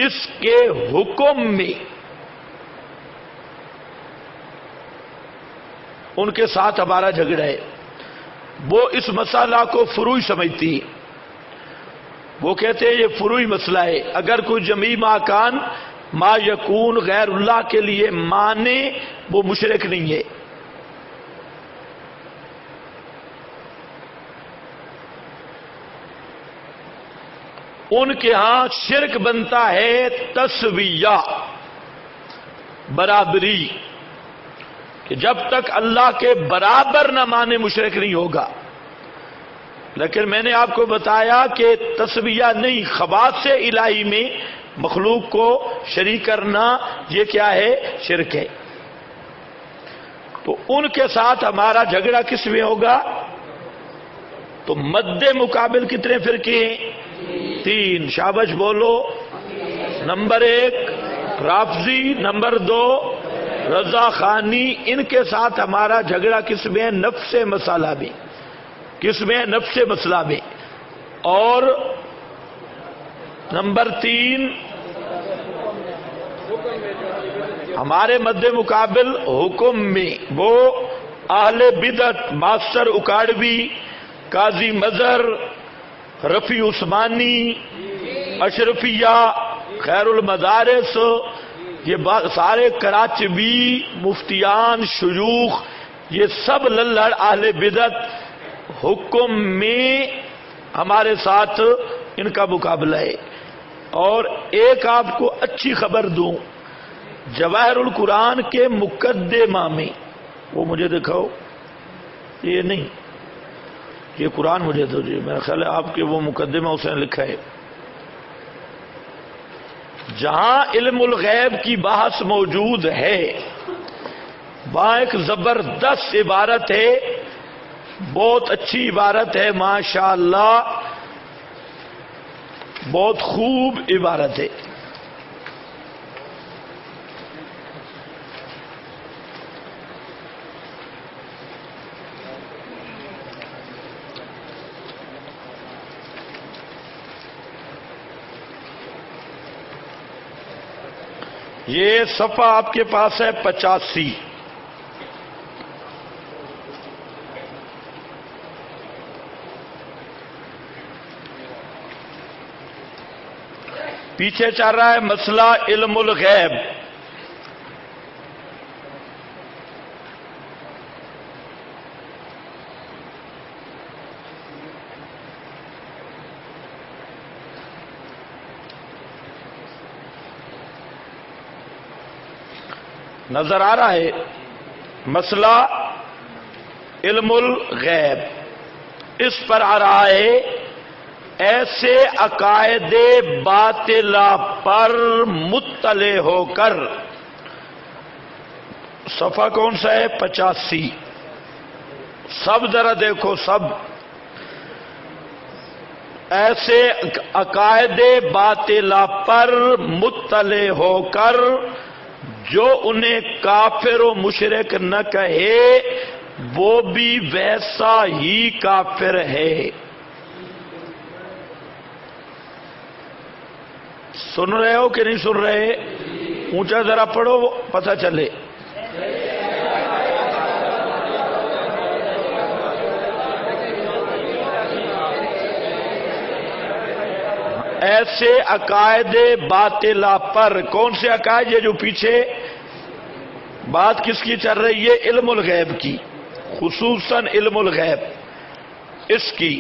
اس کے حکم میں ان کے ساتھ ہمارا جھگڑا ہے۔ وہ اس مسئلہ کو فروعی سمجھتی ہے، وہ کہتے ہیں یہ فروعی مسئلہ ہے، اگر کوئی جمیع ماکان ما یکون غیر اللہ کے لیے مانے وہ مشرک نہیں ہے۔ ان کے ہاں شرک بنتا ہے تسویہ، برابری، کہ جب تک اللہ کے برابر نہ مانے مشرک نہیں ہوگا۔ لیکن میں نے آپ کو بتایا کہ تسویہ نہیں، خواص الہی میں مخلوق کو شریک کرنا یہ کیا ہے؟ شرک ہے۔ تو ان کے ساتھ ہمارا جھگڑا کس میں ہوگا؟ تو مد مقابل کتنے فرقے ہیں؟ تین، شابش بولو۔ نمبر ایک رافضی، نمبر 2 رضا خانی. ان کے ساتھ ہمارا جھگڑا کس میں؟ نفس مسئلہ میں. کس میں؟ نفس مسئلہ میں. اور نمبر 3 ہمارے مد مقابل حکم میں وہ اہل بدعت ماسٹر اکاڑوی، قاضی مظہر، رفیع عثمانی، اشرفیہ، خیر المدارس، یہ سارے کراچوی مفتیان شیوخ، یہ سب للڑ اہل بدعت حکم میں ہمارے ساتھ ان کا مقابلہ ہے. اور ایک آپ کو اچھی خبر دوں، جواہر القرآن کے مقدمہ میں، وہ مجھے دکھاؤ، یہ نہیں، یہ قرآن مجھے دو جی، میرا خیال ہے آپ کے وہ مقدمہ اس نے لکھا ہے، جہاں علم الغیب کی بحث موجود ہے وہاں ایک زبردست عبارت ہے، بہت اچھی عبارت ہے، ماشاءاللہ بہت خوب عبارت ہے. یہ صفحہ آپ کے پاس ہے 85. پیچھے چل رہا ہے مسئلہ علم الغیب. نظر آ رہا ہے مسئلہ علم الغیب. اس پر آ رہا ہے ایسے عقائد باطلہ پر مطلع ہو کر، صفحہ کون سا ہے؟ 85. سب ذرا دیکھو، سب ایسے عقائد باطلہ پر مطلع ہو کر جو انہیں کافر و مشرک نہ کہے وہ بھی ویسا ہی کافر ہے. سن رہے ہو کہ نہیں سن رہے؟ اونچا ذرا پڑھو پتہ چلے. ایسے عقائد باطلہ پر، کون سے عقائد؟ یہ جو پیچھے بات کس کی چل رہی ہے؟ علم الغیب کی، خصوصاً علم الغیب اس کی.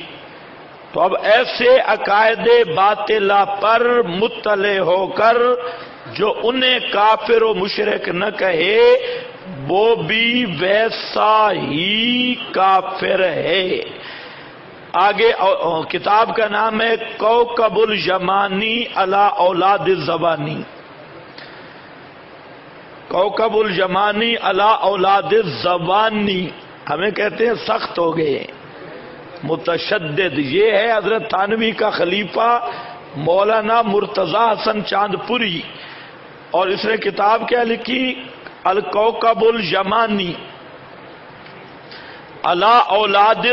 تو اب ایسے عقائد باطلہ پر مطلع ہو کر جو انہیں کافر و مشرک نہ کہے وہ بھی ویسا ہی کافر ہے. آگے کتاب کا نام ہے کوكب اليمانی علی اولاد الزبانی. کوكب اليمانی علی اولاد الزبانی، ہمیں کہتے ہیں سخت ہو گئے، متشدد. یہ ہے حضرت تھانوی کا خلیفہ مولانا مرتضی حسن چاندپوری، اور اس نے کتاب کیا لکھی؟ الکوكب اليمانی علی اولاد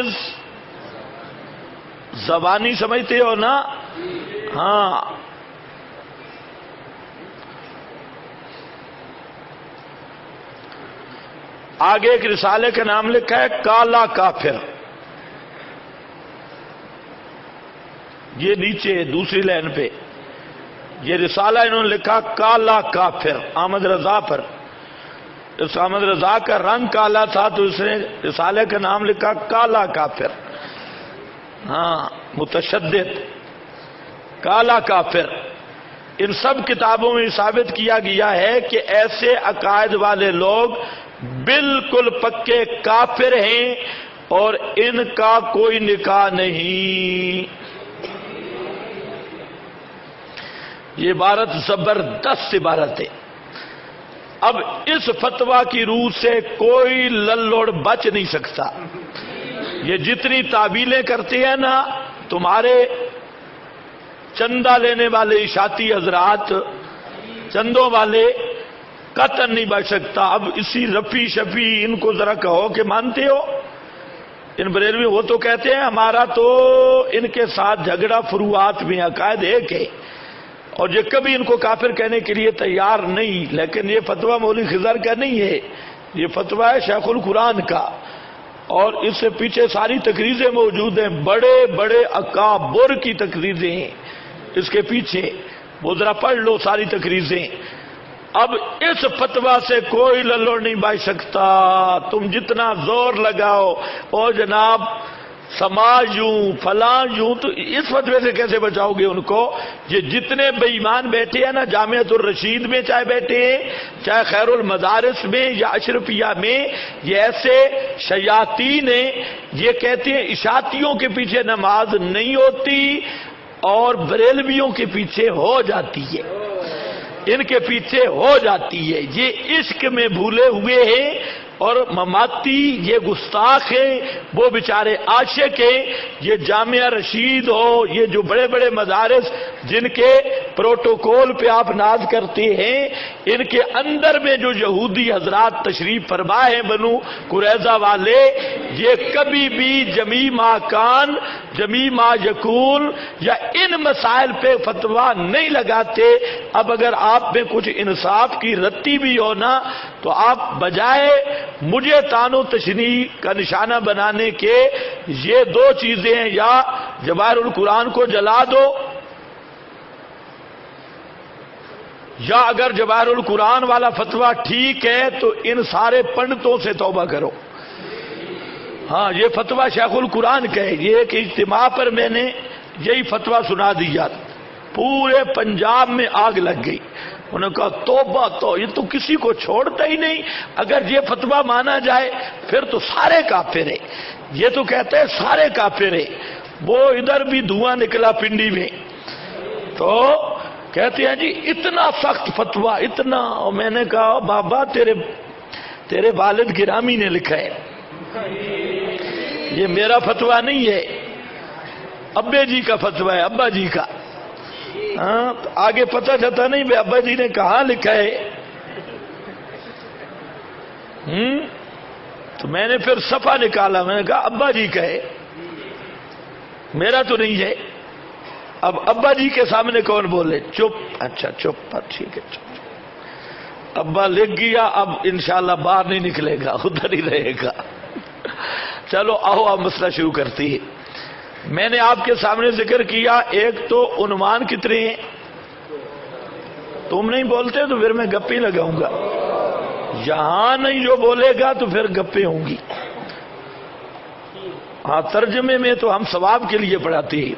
زبانی. سمجھتے ہو نا؟ ہاں. آگے ایک رسالے کا نام لکھا ہے کالا کافر. یہ نیچے دوسری لائن پہ یہ رسالہ انہوں نے لکھا کالا کافر، احمد رضا پر. اس احمد رضا کا رنگ کالا تھا تو اس نے رسالے کا نام لکھا کالا کافر. ہاں، متشدد، کالا کافر. ان سب کتابوں میں ثابت کیا گیا ہے کہ ایسے عقائد والے لوگ بالکل پکے کافر ہیں اور ان کا کوئی نکاح نہیں. یہ عبارت زبردست عبارت ہے. اب اس فتویٰ کی روح سے کوئی للوڑ بچ نہیں سکتا. یہ جتنی تعویلیں کرتے ہیں نا تمہارے چندہ لینے والے اشاعتی حضرات، چندوں والے قطعاً نہیں بچ سکتا. اب اسی رفی شفی ان کو ذرا کہو کہ مانتے ہو؟ ان بریلوی وہ تو کہتے ہیں ہمارا تو ان کے ساتھ جھگڑا فروعات میں عقائد ایک ہے، اور یہ کبھی ان کو کافر کہنے کے لیے تیار نہیں. لیکن یہ فتویٰ مولوی خضر کا نہیں ہے، یہ فتویٰ ہے شیخ القرآن کا، اور اس سے پیچھے ساری تقریریں موجود ہیں، بڑے بڑے اکابر کی تقریریں ہیں اس کے پیچھے، وہ ذرا پڑھ لو ساری تقریریں. اب اس فتویٰ سے کوئی للڑ نہیں بچ سکتا. تم جتنا زور لگاؤ او جناب سماج یوں فلاں یوں، تو اس فتوے سے کیسے بچاؤ گے ان کو؟ یہ جتنے بے ایمان بیٹھے ہیں نا جامعۃ الرشید میں، چاہے بیٹھے ہیں چاہے خیر المدارس میں یا اشرفیہ میں، یہ ایسے شیاطین ہیں. یہ کہتے ہیں اشاعتیوں کے پیچھے نماز نہیں ہوتی اور بریلویوں کے پیچھے ہو جاتی ہے، ان کے پیچھے ہو جاتی ہے. یہ عشق میں بھولے ہوئے ہیں اور مماتی یہ گستاخ ہیں، وہ بیچارے عاشق ہیں. یہ جامعہ رشید ہو، یہ جو بڑے بڑے مدارس جن کے پروٹوکول پہ آپ ناز کرتے ہیں، ان کے اندر میں جو یہودی حضرات تشریف فرما ہیں بنو قریظہ والے، یہ کبھی بھی جمیع ما کان جمیع ما یکون یا ان مسائل پہ فتویٰ نہیں لگاتے. اب اگر آپ میں کچھ انصاف کی رتی بھی ہو نا، تو آپ بجائے مجھے تان و تشنیع کا نشانہ بنانے کے یہ دو چیزیں ہیں، یا جواہر القرآن کو جلا دو، یا اگر جواہر القرآن والا فتویٰ ٹھیک ہے تو ان سارے پنڈتوں سے توبہ کرو. ہاں یہ فتویٰ شیخ القرآن کا ہے. یہ ایک اجتماع پر میں نے یہی فتویٰ سنا دیا، پورے پنجاب میں آگ لگ گئی. انہوں نے کہا توبہ، تو یہ تو کسی کو چھوڑتا ہی نہیں. اگر یہ فتویٰ مانا جائے پھر تو سارے کافر ہیں. یہ تو کہتے ہیں سارے کافر ہیں. وہ ادھر بھی دھواں نکلا پنڈی میں، تو کہتے ہیں جی اتنا سخت فتویٰ اتنا. اور میں نے کہا بابا تیرے والد گرامی نے لکھا ہے، یہ میرا فتویٰ نہیں ہے، ابے جی کا فتویٰ ہے، ابا جی کا. ہاں آگے پتہ چلتا نہیں بھائی ابا جی نے کہاں لکھا ہے. تو میں نے پھر صفحہ نکالا، میں نے کہا ابا جی کا ہے، میرا تو نہیں ہے. اب ابا جی کے سامنے کون بولے؟ چپ. اچھا چپ، ٹھیک ہے چپ. ابا لکھ گیا، اب انشاءاللہ باہر نہیں نکلے گا، ادھر ہی رہے گا. چلو آؤ اب مسئلہ شروع کرتی ہے. میں نے آپ کے سامنے ذکر کیا، ایک تو عنوان کتنے ہیں، تم نہیں بولتے تو پھر میں گپیں لگاؤں گا. یہاں نہیں جو بولے گا تو پھر گپیں ہوں گی. ہاں ترجمے میں تو ہم ثواب کے لیے پڑھاتے ہیں،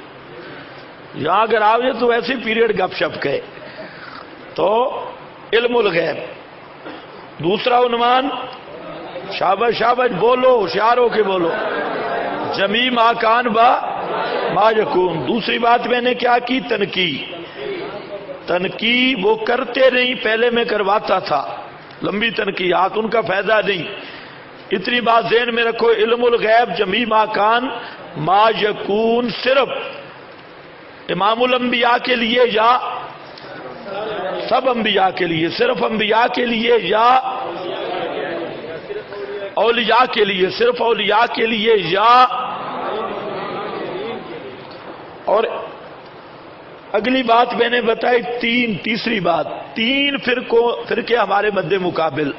یہاں اگر آؤ تو ایسے پیریڈ گپ شپ کے. تو علم الغیب دوسرا عنوان، شابش شابش بولو، ہوشیار ہو کے بولو، جمیع ما کان با ما یکون. دوسری بات میں نے کیا کی؟ تنقید وہ کرتے نہیں، پہلے میں کرواتا تھا لمبی تنقیحات، ان کا فائدہ نہیں. اتنی بات ذہن میں رکھو، علم الغیب جمیع ما کان ما یکون صرف امام الانبیاء کے لیے یا سب انبیاء کے لیے؟ صرف انبیاء کے لیے یا اولیاء کے لیے؟ صرف اولیاء کے لیے یا؟ اور اگلی بات میں نے بتائی تیسری بات، تین فرقے ہمارے مد مقابل،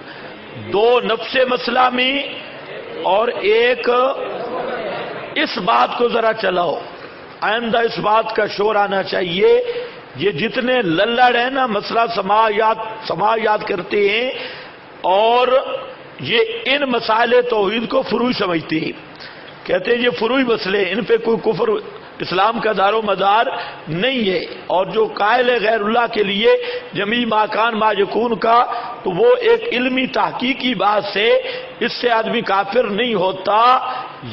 دو نفس مسئلہ میں اور ایک اس بات کو ذرا چلاؤ، آئندہ اس بات کا شور آنا چاہیے. یہ جتنے للڑ ہیں نا مسئلہ سماعیات کرتے ہیں اور یہ ان مسائل توحید کو فروعی سمجھتے ہیں، کہتے ہیں یہ فروعی مسئلے، ان پہ کوئی کفر اسلام کا دار و مدار نہیں ہے. اور جو قائل ہے غیر اللہ کے لیے جمیع ما کان ما یکون کا، تو وہ ایک علمی تحقیقی بات سے اس سے آدمی کافر نہیں ہوتا.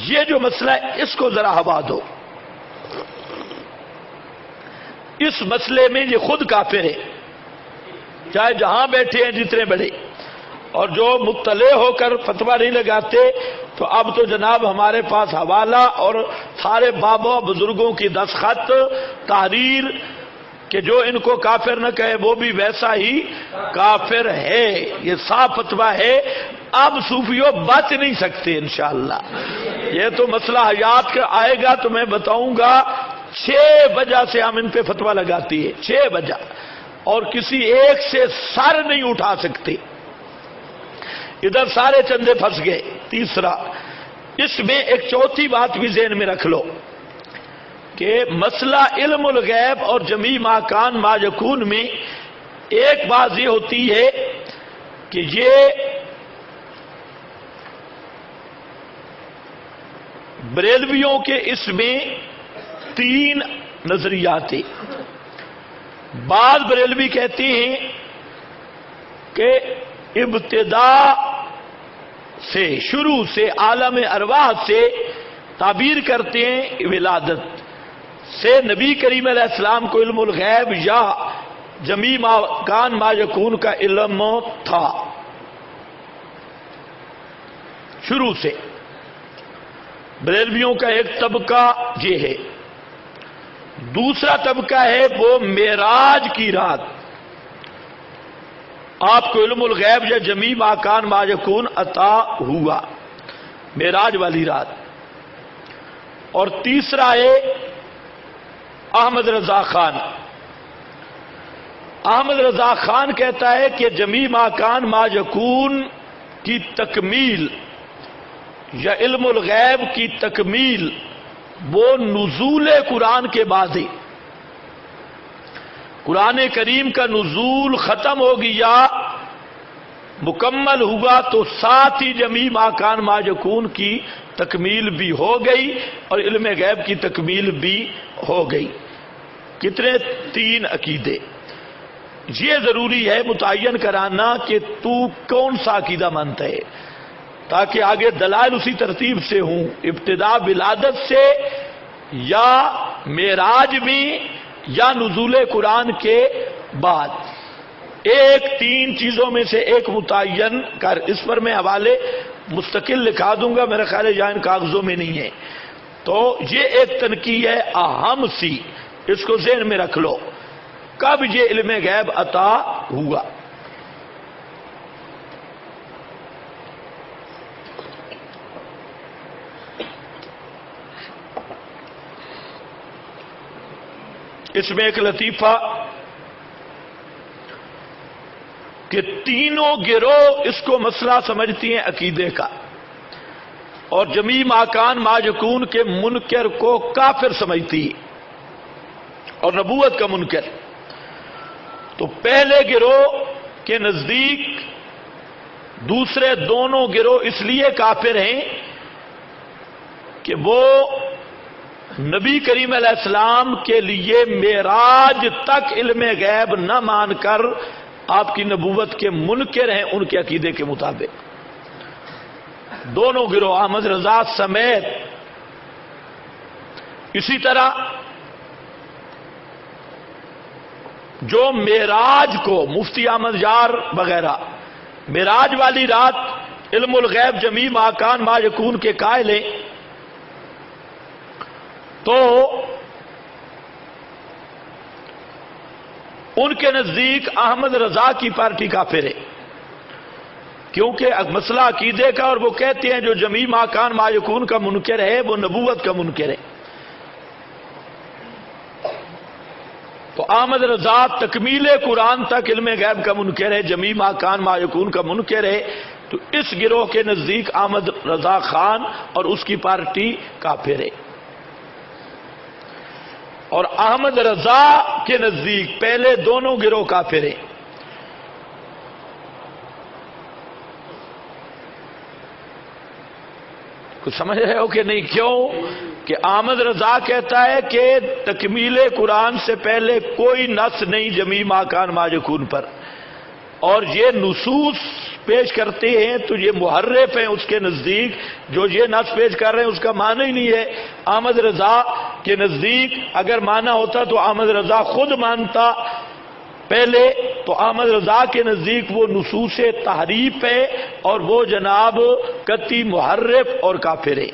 یہ جو مسئلہ ہے اس کو ذرا ہوا دو. اس مسئلے میں یہ خود کافر ہے، چاہے جہاں بیٹھے ہیں جتنے بڑے. اور جو مطلع ہو کر فتویٰ نہیں لگاتے، تو اب تو جناب ہمارے پاس حوالہ اور سارے بابا بزرگوں کی دستخط، تحریر کہ جو ان کو کافر نہ کہے وہ بھی ویسا ہی کافر ہے. یہ صاف فتویٰ ہے. اب صوفیوں بچ نہیں سکتے انشاءاللہ. یہ تو مسئلہ حیات کا آئے گا تو میں بتاؤں گا. 6 وجہ سے ہم ان پہ فتویٰ لگاتی ہے, 6 وجہ, اور کسی ایک سے سر نہیں اٹھا سکتے. ادھر سارے چندے پھنس گئے. تیسرا, اس میں ایک چوتھی بات بھی ذہن میں رکھ لو کہ مسئلہ علم الغیب اور جمیع ما کان ما یکون میں ایک بات یہ ہوتی ہے کہ یہ بریلویوں کے اس میں 3 نظریات ہیں. بعض بریلوی کہتے ہیں کہ ابتدا سے, شروع سے, عالم ارواح سے تعبیر کرتے ہیں ولادت سے نبی کریم علیہ السلام کو علم الغیب یا جمیع ما کان ما یکون کا علم تھا شروع سے. بریلویوں کا ایک طبقہ یہ ہے. دوسرا طبقہ ہے وہ معراج کی رات آپ کو علم الغیب یا جمیع ما کان ما یکون عطا ہوا, معراج والی رات. اور تیسرا ہے احمد رضا خان. احمد رضا خان کہتا ہے کہ جمیع ما کان ما یکون کی تکمیل یا علم الغیب کی تکمیل وہ نزول قرآن کے بعد ہے. قرآن کریم کا نزول ختم ہو گیا, مکمل ہوا, تو ساتھ ہی جمیع ما کان ما یکون کی تکمیل بھی ہو گئی اور علم غیب کی تکمیل بھی ہو گئی. کتنے؟ 3 عقیدے. یہ ضروری ہے متعین کرانا کہ تو کون سا عقیدہ مانتا ہے, تاکہ آگے دلائل اسی ترتیب سے ہوں, ابتدا ولادت سے یا معراج میں یا نزول قرآن کے بعد. ایک 3 چیزوں میں سے ایک متعین کر. اس پر میں حوالے مستقل لکھا دوں گا, میرا خیال ہے یہاں ان کاغذوں میں نہیں ہے. تو یہ ایک تنقید ہے اہم سی, اس کو ذہن میں رکھ لو. کب یہ علم غیب عطا ہوا؟ اس میں ایک لطیفہ کہ تینوں گروہ اس کو مسئلہ سمجھتی ہیں عقیدے کا, اور جمیع ما کان ما یکون کے منکر کو کافر سمجھتی اور نبوت کا منکر. تو پہلے گروہ کے نزدیک دوسرے دونوں گروہ اس لیے کافر ہیں کہ وہ نبی کریم علیہ السلام کے لیے معراج تک علم غیب نہ مان کر آپ کی نبوت کے منکر ہیں ان کے عقیدے کے مطابق. دونوں گروہ احمد رضا سمیت. اسی طرح جو معراج کو مفتی احمد یار وغیرہ معراج والی رات علم الغیب جمیع ما کان ما یکون کے قائل ہیں, تو ان کے نزدیک احمد رضا کی پارٹی کافر ہے, کیونکہ مسئلہ عقیدے کا, اور وہ کہتے ہیں جو جمیع ما کان ما یکون کا منکر ہے وہ نبوت کا منکر ہے. تو احمد رضا تکمیل قرآن تک علم غیب کا منکر ہے, جمیع ما کان ما یکون کا منکر ہے. تو اس گروہ کے نزدیک احمد رضا خان اور اس کی پارٹی کافر ہے. اور احمد رضا کے نزدیک پہلے دونوں گروہ کافر ہیں. کچھ سمجھ رہے ہو کہ نہیں؟ کیوں کہ احمد رضا کہتا ہے کہ تکمیل قرآن سے پہلے کوئی نص نہیں جمیع ما کان ما یکون پر, اور یہ نصوص پیش کرتے ہیں تو یہ محرف ہیں اس کے نزدیک. جو یہ نص پیش کر رہے ہیں اس کا معنی ہی نہیں ہے. احمد رضا کے نزدیک اگر معنی ہوتا تو احمد رضا خود مانتا پہلے. تو احمد رضا کے نزدیک وہ نصوص تحریف ہے اور وہ جناب قطعی محرف اور کافر ہے.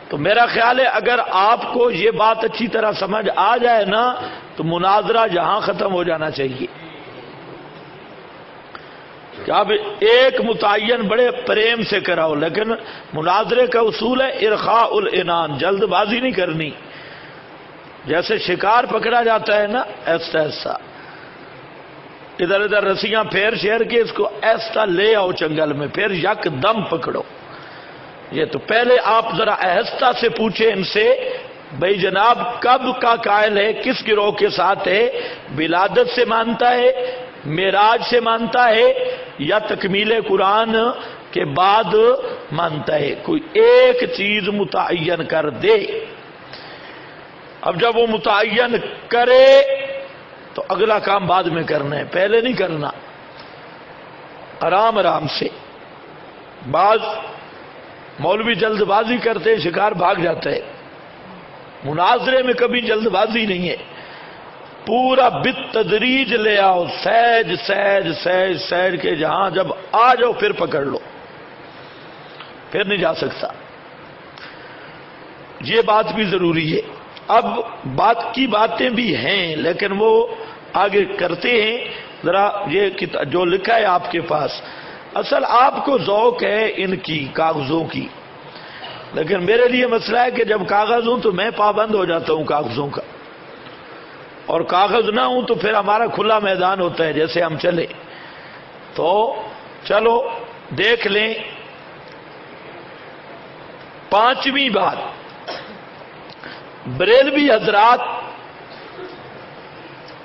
تو میرا خیال ہے اگر آپ کو یہ بات اچھی طرح سمجھ آ جائے نا تو مناظرہ یہاں ختم ہو جانا چاہیے کہ اب ایک متعین بڑے پریم سے کراؤ، لیکن مناظرے کا اصول ہے ارخاء العنان، جلد بازی نہیں کرنی. جیسے شکار پکڑا جاتا ہے نا ایسا ایسا، ادھر ادھر رسیاں پھیر شیر کے اس کو ایسا لے آؤ جنگل میں، پھر یک دم پکڑو. یہ تو پہلے آپ ذرا آہستہ سے پوچھیں ان سے، بھائی جناب کب کا قائل ہے، کس گروہ کے ساتھ ہے، ولادت سے مانتا ہے، معراج سے مانتا ہے، یا تکمیل قرآن کے بعد مانتا ہے. کوئی ایک چیز متعین کر دے. اب جب وہ متعین کرے تو اگلا کام بعد میں کرنا ہے، پہلے نہیں کرنا. آرام آرام سے. بعض مولوی جلد بازی کرتے ہیں، شکار بھاگ جاتا ہے. مناظرے میں کبھی جلد بازی نہیں ہے، پورا بالتدریج لے آؤ، سہج سہج سہج سہج کے جہاں جب آ جاؤ پھر پکڑ لو، پھر نہیں جا سکتا. یہ بات بھی ضروری ہے. اب بات کی باتیں بھی ہیں لیکن وہ آگے کرتے ہیں. ذرا یہ جو لکھا ہے آپ کے پاس، اصل آپ کو ذوق ہے ان کی کاغذوں کی، لیکن میرے لیے مسئلہ ہے کہ جب کاغذ ہوں تو میں پابند ہو جاتا ہوں کاغذوں کا، اور کاغذ نہ ہوں تو پھر ہمارا کھلا میدان ہوتا ہے جیسے ہم چلے. تو چلو دیکھ لیں. 5ویں بات، بریلوی حضرات،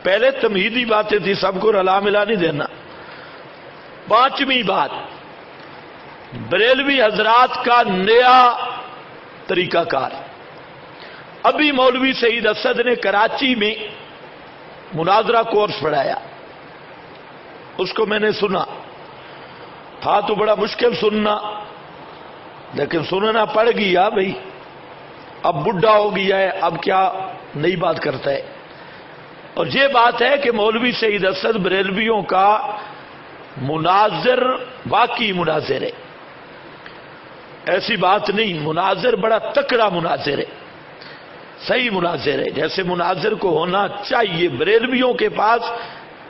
پہلے تمہیدی باتیں تھی، سب کو رلا ملا نہیں دینا. 5ویں بات، بریلوی حضرات کا نیا طریقہ کار. ابھی مولوی سعید اسد نے کراچی میں مناظرہ کورس پڑھایا، اس کو میں نے سنا تھا تو بڑا مشکل سننا، لیکن سننا پڑ گیا. بھائی اب بڈھا ہو گیا ہے، اب کیا نئی بات کرتا ہے. اور یہ بات ہے کہ مولوی سعید اسد بریلویوں کا مناظر واقعی مناظر ہے، ایسی بات نہیں. مناظر بڑا تکڑا مناظر ہے، صحیح مناظر ہے جیسے مناظر کو ہونا چاہیے. بریلویوں کے پاس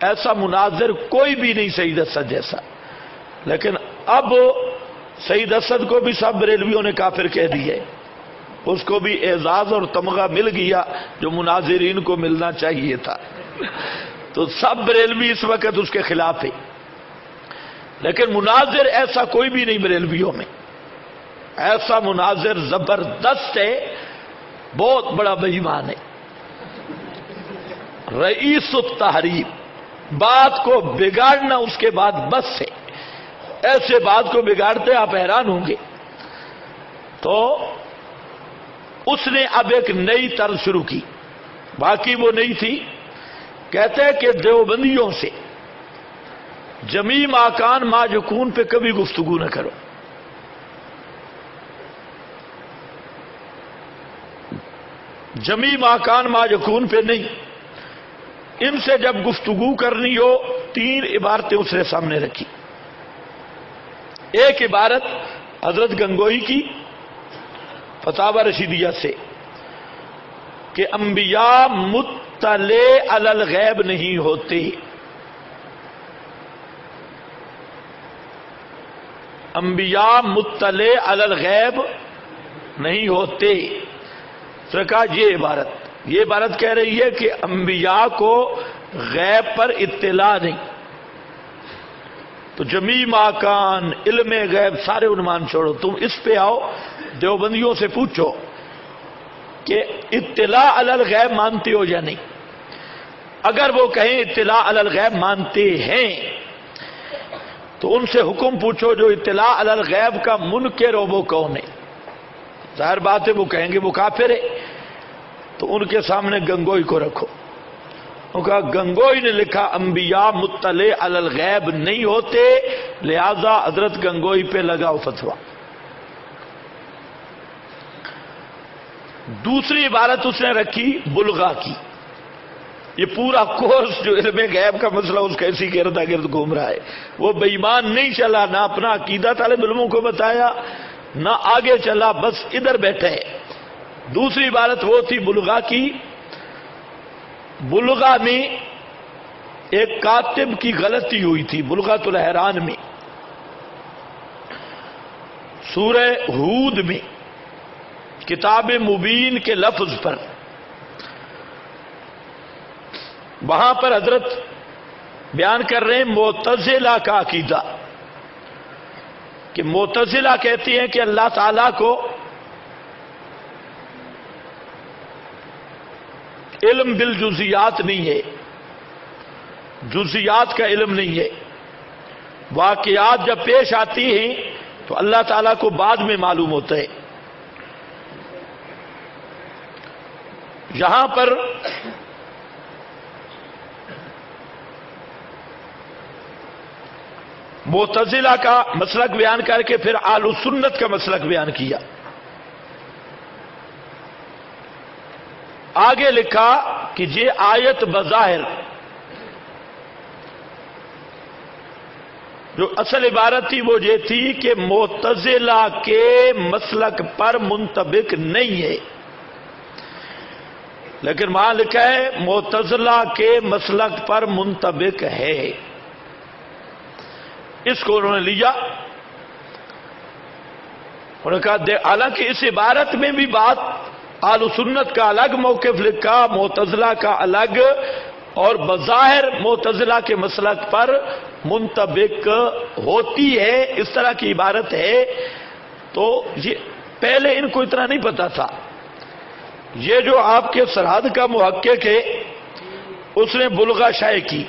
ایسا مناظر کوئی بھی نہیں سعید اسد جیسا. لیکن اب سعید اسد کو بھی سب بریلویوں نے کافر کہہ دیا ہے، اس کو بھی اعزاز اور تمغہ مل گیا جو مناظرین کو ملنا چاہیے تھا. تو سب بریلوی اس وقت اس کے خلاف ہے. لیکن مناظر ایسا کوئی بھی نہیں بریلویوں میں، ایسا مناظر زبردست ہے، بہت بڑا بے ایمان ہے، رئیس التحریف. بات کو بگاڑنا اس کے بعد بس ہے، ایسے بات کو بگاڑتے آپ حیران ہوں گے. تو اس نے اب ایک نئی طرز شروع کی، باقی وہ نئی تھی. کہتے ہیں کہ دیوبندیوں سے جمی ماکان ماجکون پہ کبھی گفتگو نہ کرو. جمی ماکان ماجکون پہ نہیں. ان سے جب گفتگو کرنی ہو 3 عبارتیں اس نے سامنے رکھی. ایک عبارت حضرت گنگوئی کی فتاوی رشیدیہ سے کہ انبیاء مطلع علی الغیب نہیں ہوتے. انبیاء مطلع علی الغیب نہیں ہوتے. تو کہا یہ عبارت کہہ رہی ہے کہ انبیاء کو غیب پر اطلاع نہیں. تو جمی ماکان، علم غیب، سارے عنوان چھوڑو، تم اس پہ آؤ. دیوبندیوں سے پوچھو کہ اطلاع علی الغیب مانتے ہو یا نہیں. اگر وہ کہیں اطلاع علی الغیب مانتے ہیں تو ان سے حکم پوچھو جو اطلاع علی الغیب کا منکر ہو وہ کون ہے. ظاہر بات ہے وہ کہیں گے وہ کافر ہے. تو ان کے سامنے گنگوئی کو رکھو. انہوں نے کہا گنگوئی نے لکھا انبیاء مطلع علی الغیب نہیں ہوتے، لہذا حضرت گنگوئی پہ لگاؤ فتویٰ. دوسری عبارت اس نے رکھی بلغا کی. یہ پورا کورس جو علم غیب کا مسئلہ اس کا اسی کے ارد گرد گھوم رہا ہے. وہ بے ایمان نہیں چلا، نہ اپنا عقیدہ طالب علموں کو بتایا، نہ آگے چلا، بس ادھر بیٹھے. دوسری عبارت وہ تھی بلغا کی بلغہ میں ایک کاتب کی غلطی ہوئی تھی بلغۃ الحیران میں، سورہ ہود میں کتاب مبین کے لفظ پر، وہاں پر حضرت بیان کر رہے ہیں معتزلہ کا عقیدہ، کہ معتزلہ کہتی ہیں کہ اللہ تعالیٰ کو علم بالجزیات نہیں ہے، جزیات کا علم نہیں ہے، واقعات جب پیش آتی ہیں تو اللہ تعالیٰ کو بعد میں معلوم ہوتا ہے۔ یہاں پر معتزلہ کا مسلک بیان کر کے پھر اہل سنت کا مسلک بیان کیا۔ آگے لکھا کہ یہ آیت بظاہر جو اصل عبارت تھی وہ یہ تھی کہ معتزلہ کے مسلک پر منطبق نہیں ہے، لیکن وہاں لکھا ہے معتزلہ کے مسلک پر منطبق ہے۔ اس کو انہوں نے لیا، انہوں نے کہا حالانکہ اس عبارت میں بھی بات اہل سنت کا الگ موقف لکھا، معتزلہ کا الگ، اور بظاہر معتزلہ کے مسلک پر منطبق ہوتی ہے، اس طرح کی عبارت ہے۔ تو یہ پہلے ان کو اتنا نہیں پتا تھا۔ یہ جو آپ کے سرحد کا محقق ہے اس نے بلغہ شائع کی،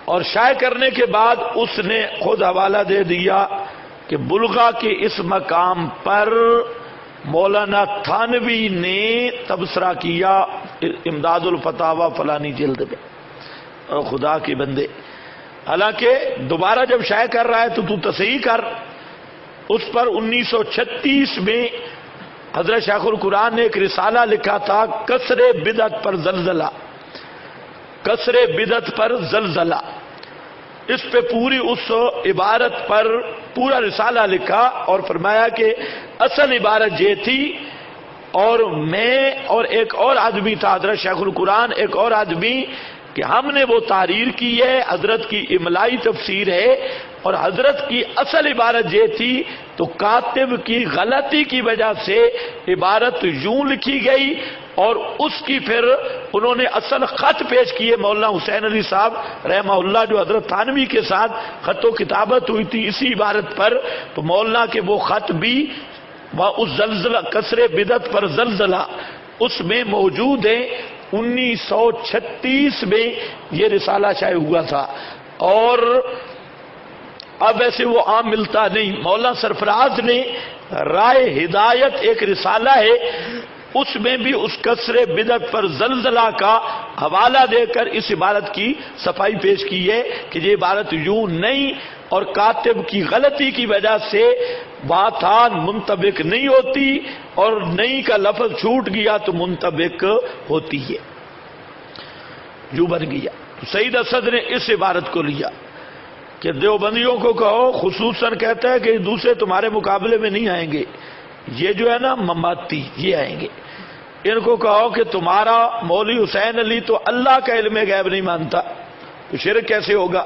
اور شائع کرنے کے بعد اس نے خود حوالہ دے دیا کہ بلغہ کے اس مقام پر مولانا تھانوی نے تبصرہ کیا امداد الفتاوی فلانی جلد میں۔ اور خدا کے بندے، حالانکہ دوبارہ جب شائع کر رہا ہے تو تصحیح کر۔ اس پر 1936 میں حضرت شیخ القرآن نے ایک رسالہ لکھا تھا کسر بدعت پر زلزلہ، کسر بدعت پر زلزلہ، اس پہ پوری اس عبارت پر پورا رسالہ لکھا اور فرمایا کہ اصل عبارت یہ تھی، اور میں اور ایک اور آدمی تھا حضرت شیخ القرآن ایک اور آدمی، کہ ہم نے وہ تحریر کی ہے، حضرت کی املائی تفسیر ہے، اور حضرت کی اصل عبارت یہ تھی، تو کاتب کی غلطی کی وجہ سے عبارت یوں لکھی گئی، اور اس کی پھر انہوں نے اصل خط پیش کیے مولانا حسین علی صاحب رحمہ اللہ، جو حضرت تھانوی کے ساتھ خط و کتابت ہوئی تھی اسی عبارت پر، تو مولانا کے وہ خط بھی اس زلزلہ کسر بدعت پر زلزلہ اس میں موجود ہیں۔ 1936 میں یہ رسالہ شائع ہوا تھا، اور اب ایسے وہ عام ملتا نہیں۔ مولانا سرفراز نے رائے ہدایت ایک رسالہ ہے، اس میں بھی اس کسر بدعت پر زلزلہ کا حوالہ دے کر اس عبارت کی صفائی پیش کی ہے کہ یہ عبارت یوں نہیں، اور کاتب کی غلطی کی وجہ سے باتان منطبق نہیں ہوتی، اور نہیں کا لفظ چھوٹ گیا تو منطبق ہوتی ہے، جو بن گیا۔ تو سید اسد نے اس عبارت کو لیا کہ دیوبندیوں کو کہو، خصوصاً کہتا ہے کہ دوسرے تمہارے مقابلے میں نہیں آئیں گے، یہ جو ہے نا مماتی یہ آئیں گے، ان کو کہو کہ تمہارا مولوی حسین علی تو اللہ کا علم غیب نہیں مانتا، تو شرک کیسے ہوگا؟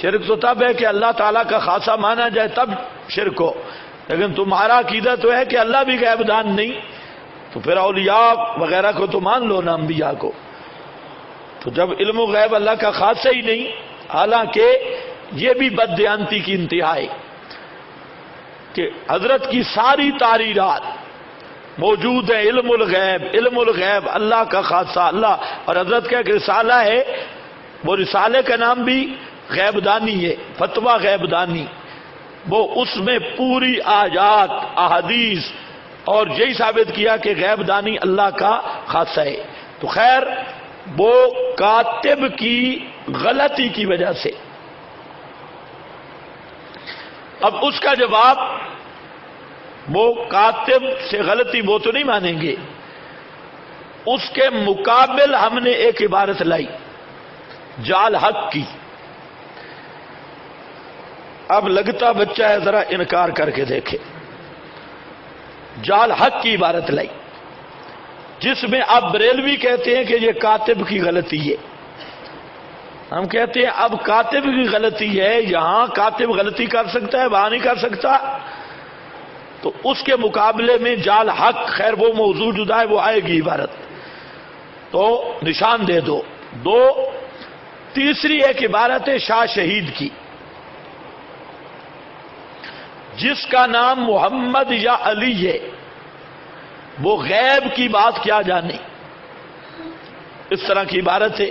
شرک تو تب ہے کہ اللہ تعالیٰ کا خاصہ مانا جائے تب شرک ہو، لیکن تمہارا عقیدہ تو ہے کہ اللہ بھی غیب دان نہیں، تو پھر اولیاء وغیرہ کو تو مان لو نا، انبیاء کو، تو جب علم و غیب اللہ کا خاصہ ہی نہیں۔ حالانکہ یہ بھی بددیانتی کی انتہا ہے کہ حضرت کی ساری تعریرات موجود ہیں، علم الغیب، علم الغیب اللہ کا خاصہ اللہ، اور حضرت کا ایک رسالہ ہے، وہ رسالے کا نام بھی غیب دانی ہے، فتویٰ غیب دانی، وہ اس میں پوری آیات احادیث اور یہی ثابت کیا کہ غیب دانی اللہ کا خاصہ ہے۔ تو خیر وہ کاتب کی غلطی کی وجہ سے، اب اس کا جواب، وہ کاتب سے غلطی وہ تو نہیں مانیں گے، اس کے مقابل ہم نے ایک عبارت لائی جال حق کی۔ اب لگتا بچہ ہے ذرا انکار کر کے دیکھے، جال حق کی عبارت لائی جس میں اب بریلوی کہتے ہیں کہ یہ کاتب کی غلطی ہے. ہم کہتے ہیں اب کاتب کی غلطی ہے، یہاں کاتب غلطی کر سکتا ہے، وہاں نہیں کر سکتا. تو اس کے مقابلے میں جال حق، خیر وہ موضوع جدا ہے، وہ آئے گی عبارت، تو نشان دے دو. دو تیسری ایک عبارت ہے شاہ شہید کی، جس کا نام محمد یا علی ہے، وہ غیب کی بات کیا جانے، اس طرح کی عبارت ہے.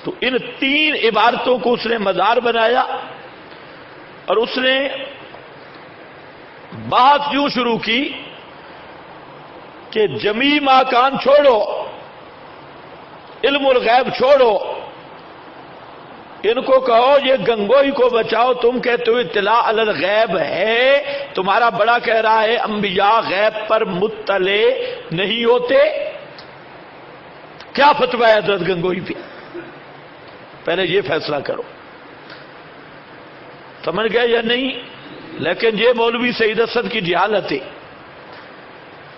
تو ان تین عبارتوں کو اس نے مدار بنایا اور اس نے بات یوں شروع کی کہ جمی ماکان چھوڑو، علم الغیب چھوڑو، ان کو کہو یہ گنگوئی کو بچاؤ. تم کہتے ہو اطلاع علی الغیب ہے، تمہارا بڑا کہہ رہا ہے انبیاء غیب پر مطلع نہیں ہوتے. کیا فتویٰ ہے حضرت گنگوئی پہ؟ پہلے یہ فیصلہ کرو. سمجھ گئے یا نہیں؟ لیکن یہ مولوی سعید اسد کی جہالت ہے.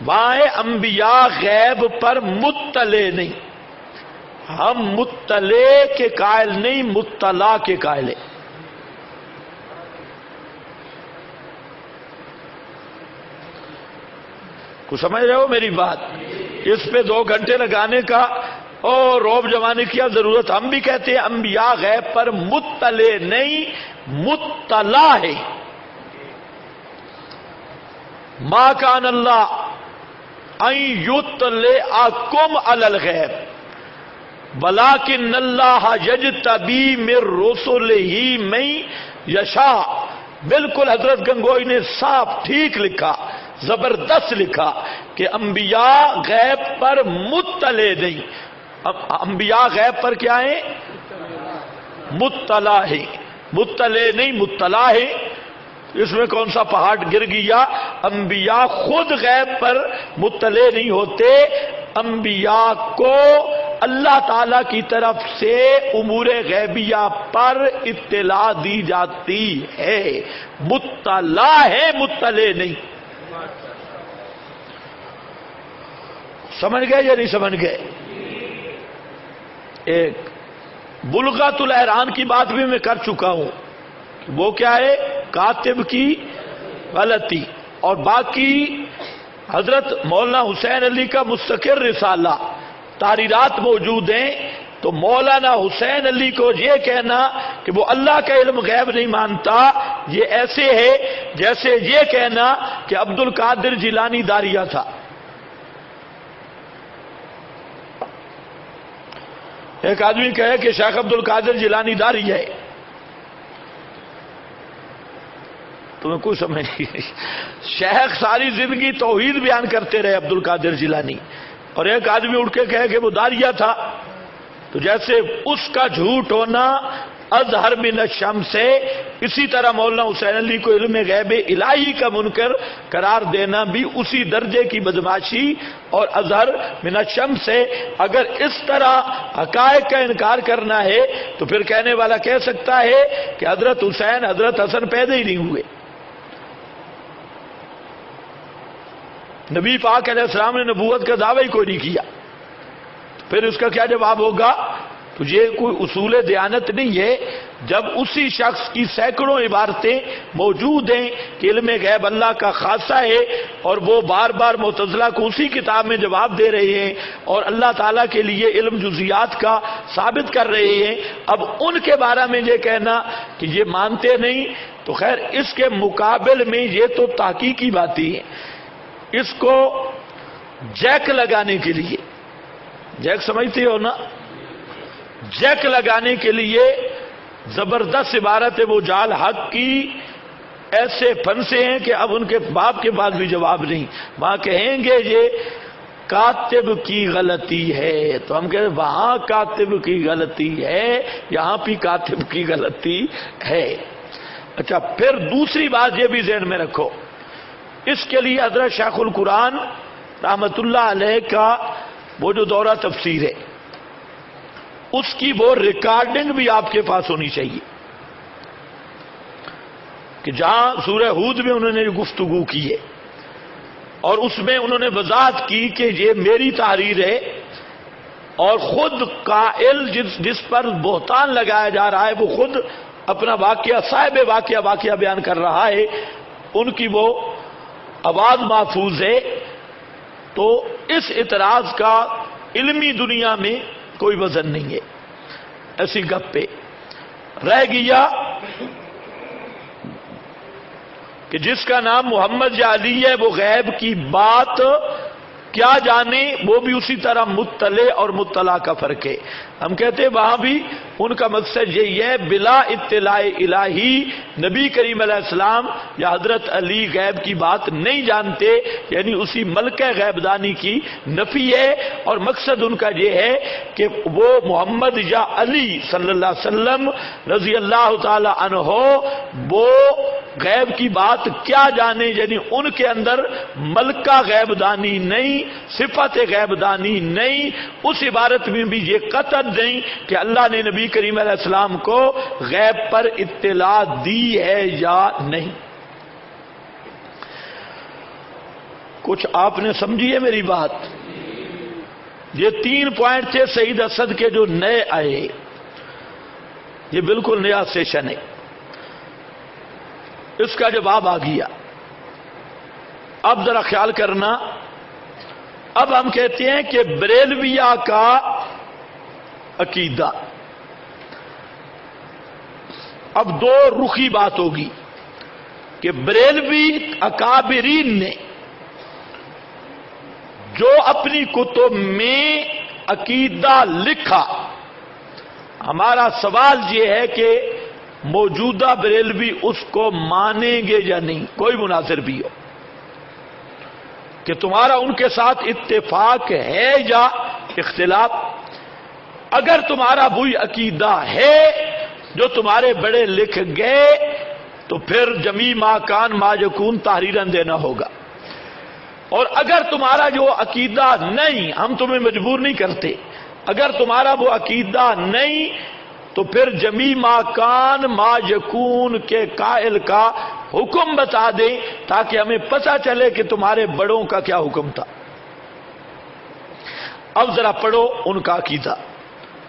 وہاں انبیاء غیب پر مطلع نہیں، ہم مطلع کے قائل نہیں، مطلع کے قائل ہیں. کچھ سمجھ رہے ہو میری بات؟ اس پہ 2 گھنٹے لگانے کا اور روب جمانے کی ضرورت. ہم بھی کہتے ہیں انبیاء غیب پر مطلع نہیں، مطلع ہے. ما کان اللہ ان یطلعکم علی الغیب ولیکن اللہ یجتبی من رسلہ من یشاء. بالکل حضرت گنگوئی نے صاف ٹھیک لکھا، زبردست لکھا کہ انبیاء غیب پر مطلع نہیں. انبیاء غیب پر کیا ہے؟ مطلع ہے. مطلع نہیں، مطلع ہے. اس میں کون سا پہاڑ گر گیا؟ انبیاء خود غیب پر مطلع نہیں ہوتے، انبیاء کو اللہ تعالی کی طرف سے امور غیبیہ پر اطلاع دی جاتی ہے. مطلع ہے، مطلع نہیں. سمجھ گئے یا نہیں سمجھ گئے؟ ایک بلغت الاحران کی بات بھی میں کر چکا ہوں، وہ کیا ہے؟ کاتب کی غلطی. اور باقی حضرت مولانا حسین علی کا مستقل رسالہ تحریرات موجود ہیں. تو مولانا حسین علی کو یہ کہنا کہ وہ اللہ کا علم غیب نہیں مانتا، یہ ایسے ہے جیسے یہ کہنا کہ عبد القادر جیلانی داریہ تھا. ایک آدمی کہے کہ شیخ عبد القادر جیلانی داریہ ہے، تمہیں کوئی سمجھ نہیں. شیخ ساری زندگی توحید بیان کرتے رہے عبد القادر جیلانی، اور ایک آدمی اٹھ کے کہے کہ وہ داریہ تھا. تو جیسے اس کا جھوٹ ہونا اظہر من الشمس سے، اسی طرح مولانا حسین علی کو علم غیب الہی کا منکر قرار دینا بھی اسی درجے کی بدماشی اور اظہر من الشمس سے. اگر اس طرح حقائق کا انکار کرنا ہے تو پھر کہنے والا کہہ سکتا ہے کہ حضرت حسین حضرت حسن پیدا ہی نہیں ہوئے. نبی پاک علیہ السلام نے نبوت کا دعویٰ ہی کوئی نہیں کیا. پھر اس کا کیا جواب ہوگا؟ تو یہ کوئی اصول دیانت نہیں ہے جب اسی شخص کی سینکڑوں عبارتیں موجود ہیں کہ علم غیب اللہ کا خاصہ ہے، اور وہ بار بار معتزلہ کو اسی کتاب میں جواب دے رہے ہیں اور اللہ تعالیٰ کے لیے علم جزیات کا ثابت کر رہے ہیں. اب ان کے بارے میں یہ کہنا کہ یہ مانتے نہیں، تو خیر اس کے مقابل میں یہ تو تحقیقی باتیں ہیں. اس کو جیک لگانے کے لیے، جیک سمجھتے ہو نا، جیک لگانے کے لیے زبردست عبارت ہے وہ جال حق کی، ایسے پھنسے ہیں کہ اب ان کے باپ کے پاس بھی جواب نہیں. وہاں کہیں گے یہ کاتب کی غلطی ہے، تو ہم کہتے ہیں وہاں کاتب کی غلطی ہے، یہاں بھی کاتب کی غلطی ہے. اچھا، پھر دوسری بات یہ بھی ذہن میں رکھو، اس کے لیے حضرت شیخ القرآن رحمت اللہ علیہ کا وہ جو دورہ تفسیر ہے، اس کی وہ ریکارڈنگ بھی آپ کے پاس ہونی چاہیے کہ جہاں سورہ ہود میں انہوں نے گفتگو کی ہے. اور اس میں انہوں نے وضاحت کی کہ یہ میری تحریر ہے، اور خود قائل جس پر بہتان لگایا جا رہا ہے وہ خود اپنا واقعہ، صاحب واقعہ بیان کر رہا ہے، ان کی وہ آواز محفوظ ہے. تو اس اعتراض کا علمی دنیا میں کوئی وزن نہیں ہے. ایسی گپ پہ رہ گیا کہ جس کا نام محمد یا علی ہے وہ غیب کی بات کیا جانے، وہ بھی اسی طرح مطلع اور مطلع کا فرق ہے. ہم کہتے ہیں وہاں بھی ان کا مقصد یہی ہے بلا اطلاع الہی نبی کریم علیہ السلام یا حضرت علی غیب کی بات نہیں جانتے، یعنی اسی ملکہ غیب دانی کی نفی ہے. اور مقصد ان کا یہ ہے کہ وہ محمد یا علی صلی اللہ علیہ وسلم رضی اللہ تعالی عنہ وہ غیب کی بات کیا جانے، یعنی ان کے اندر ملکہ غیب دانی نہیں، صفت غیب دانی نہیں. اس عبارت میں بھی یہ قطع نہیں کہ اللہ نے نبی کریم علیہ السلام کو غیب پر اطلاع دی ہے یا نہیں. کچھ آپ نے سمجھی ہے میری بات؟ یہ 3 پوائنٹ تھے سعید اسد کے جو نئے آئے، یہ بالکل نیا سیشن ہے. اس کا جواب آ گیا. اب ذرا خیال کرنا، اب ہم کہتے ہیں کہ بریلویہ کا عقیدہ، اب 2 رخی بات ہوگی کہ بریلوی اکابرین نے جو اپنی کتب میں عقیدہ لکھا، ہمارا سوال یہ ہے کہ موجودہ بریلوی اس کو مانیں گے یا نہیں. کوئی مناظر بھی ہو کہ تمہارا ان کے ساتھ اتفاق ہے یا اختلاف. اگر تمہارا وہی عقیدہ ہے جو تمہارے بڑے لکھ گئے تو پھر جمی ما کان ما یکون تحریراً دینا ہوگا. اور اگر تمہارا جو عقیدہ نہیں، ہم تمہیں مجبور نہیں کرتے، اگر تمہارا وہ عقیدہ نہیں تو پھر جمی ما کان ما یکون کے قائل کا حکم بتا دیں تاکہ ہمیں پتہ چلے کہ تمہارے بڑوں کا کیا حکم تھا. اب ذرا پڑھو ان کا عقیدہ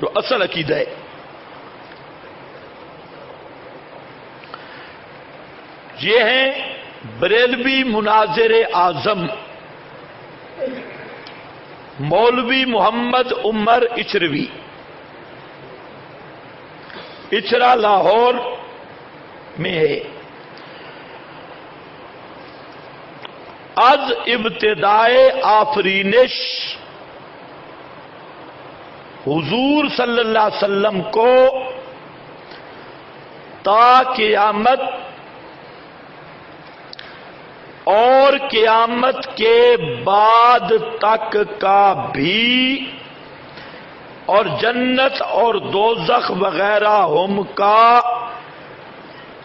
جو اصل عقیدہ ہے. یہ ہیں بریلوی مناظر اعظم مولوی محمد عمر اچروی، اچرا لاہور میں ہے. از ابتدائے آفرینش حضور صلی اللہ علیہ وسلم کو تا قیامت اور قیامت کے بعد تک کا بھی، اور جنت اور دوزخ وغیرہ ہم کا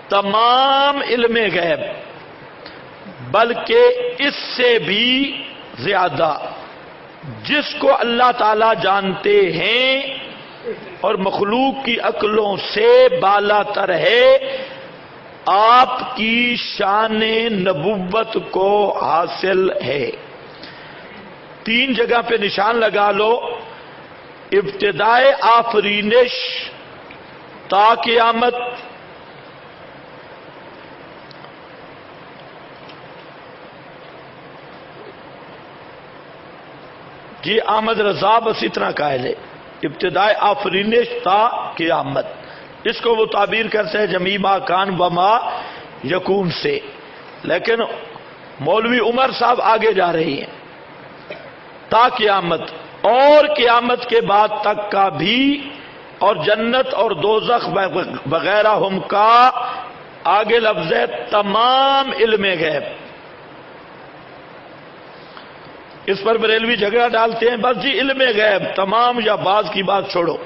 تمام علم غیب، بلکہ اس سے بھی زیادہ جس کو اللہ تعالی جانتے ہیں اور مخلوق کی عقلوں سے بالا تر ہے، آپ کی شان نبوت کو حاصل ہے. 3 جگہ پہ نشان لگا لو، ابتدائے آفرینش تا قیامت، جی احمد رضا بس اتنا قائل ہے، ابتدائے آفرینش تا قیامت. اس کو وہ تعبیر کرتے ہیں جمی ما کان و ما یکون سے، لیکن مولوی عمر صاحب آگے جا رہی ہیں تا قیامت اور قیامت کے بعد تک کا بھی، اور جنت اور دوزخ وغیرہ ہم کا، آگے لفظ ہے تمام علم غیب. اس پر بریلوی جھگڑا ڈالتے ہیں، بس جی علم غیب تمام یا بعض کی بات چھوڑو،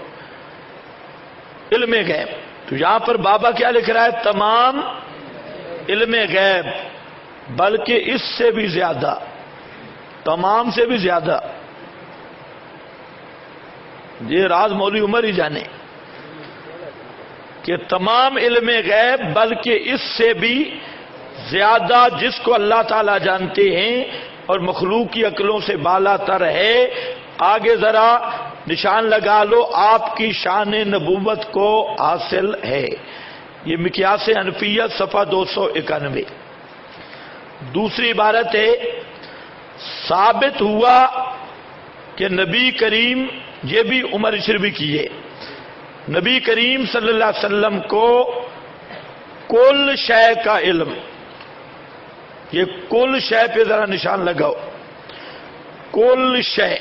علم غیب. تو یہاں پر بابا کیا لکھ رہا ہے؟ تمام علم غیب، بلکہ اس سے بھی زیادہ، تمام سے بھی زیادہ. یہ راز مولوی عمر ہی جانے کہ تمام علم غیب بلکہ اس سے بھی زیادہ جس کو اللہ تعالی جانتے ہیں، اور مخلوق کی عقلوں سے بالا تر ہے۔ آگے ذرا نشان لگا لو، آپ کی شان نبوت کو حاصل ہے۔ یہ مقیاس حنفیت صفحہ 291۔ دوسری عبارت ہے، ثابت ہوا کہ نبی کریم، یہ بھی عمر شربی کی ہے، نبی کریم صلی اللہ علیہ وسلم کو کل شے کا علم، یہ کل شے پہ ذرا نشان لگاؤ، کل شے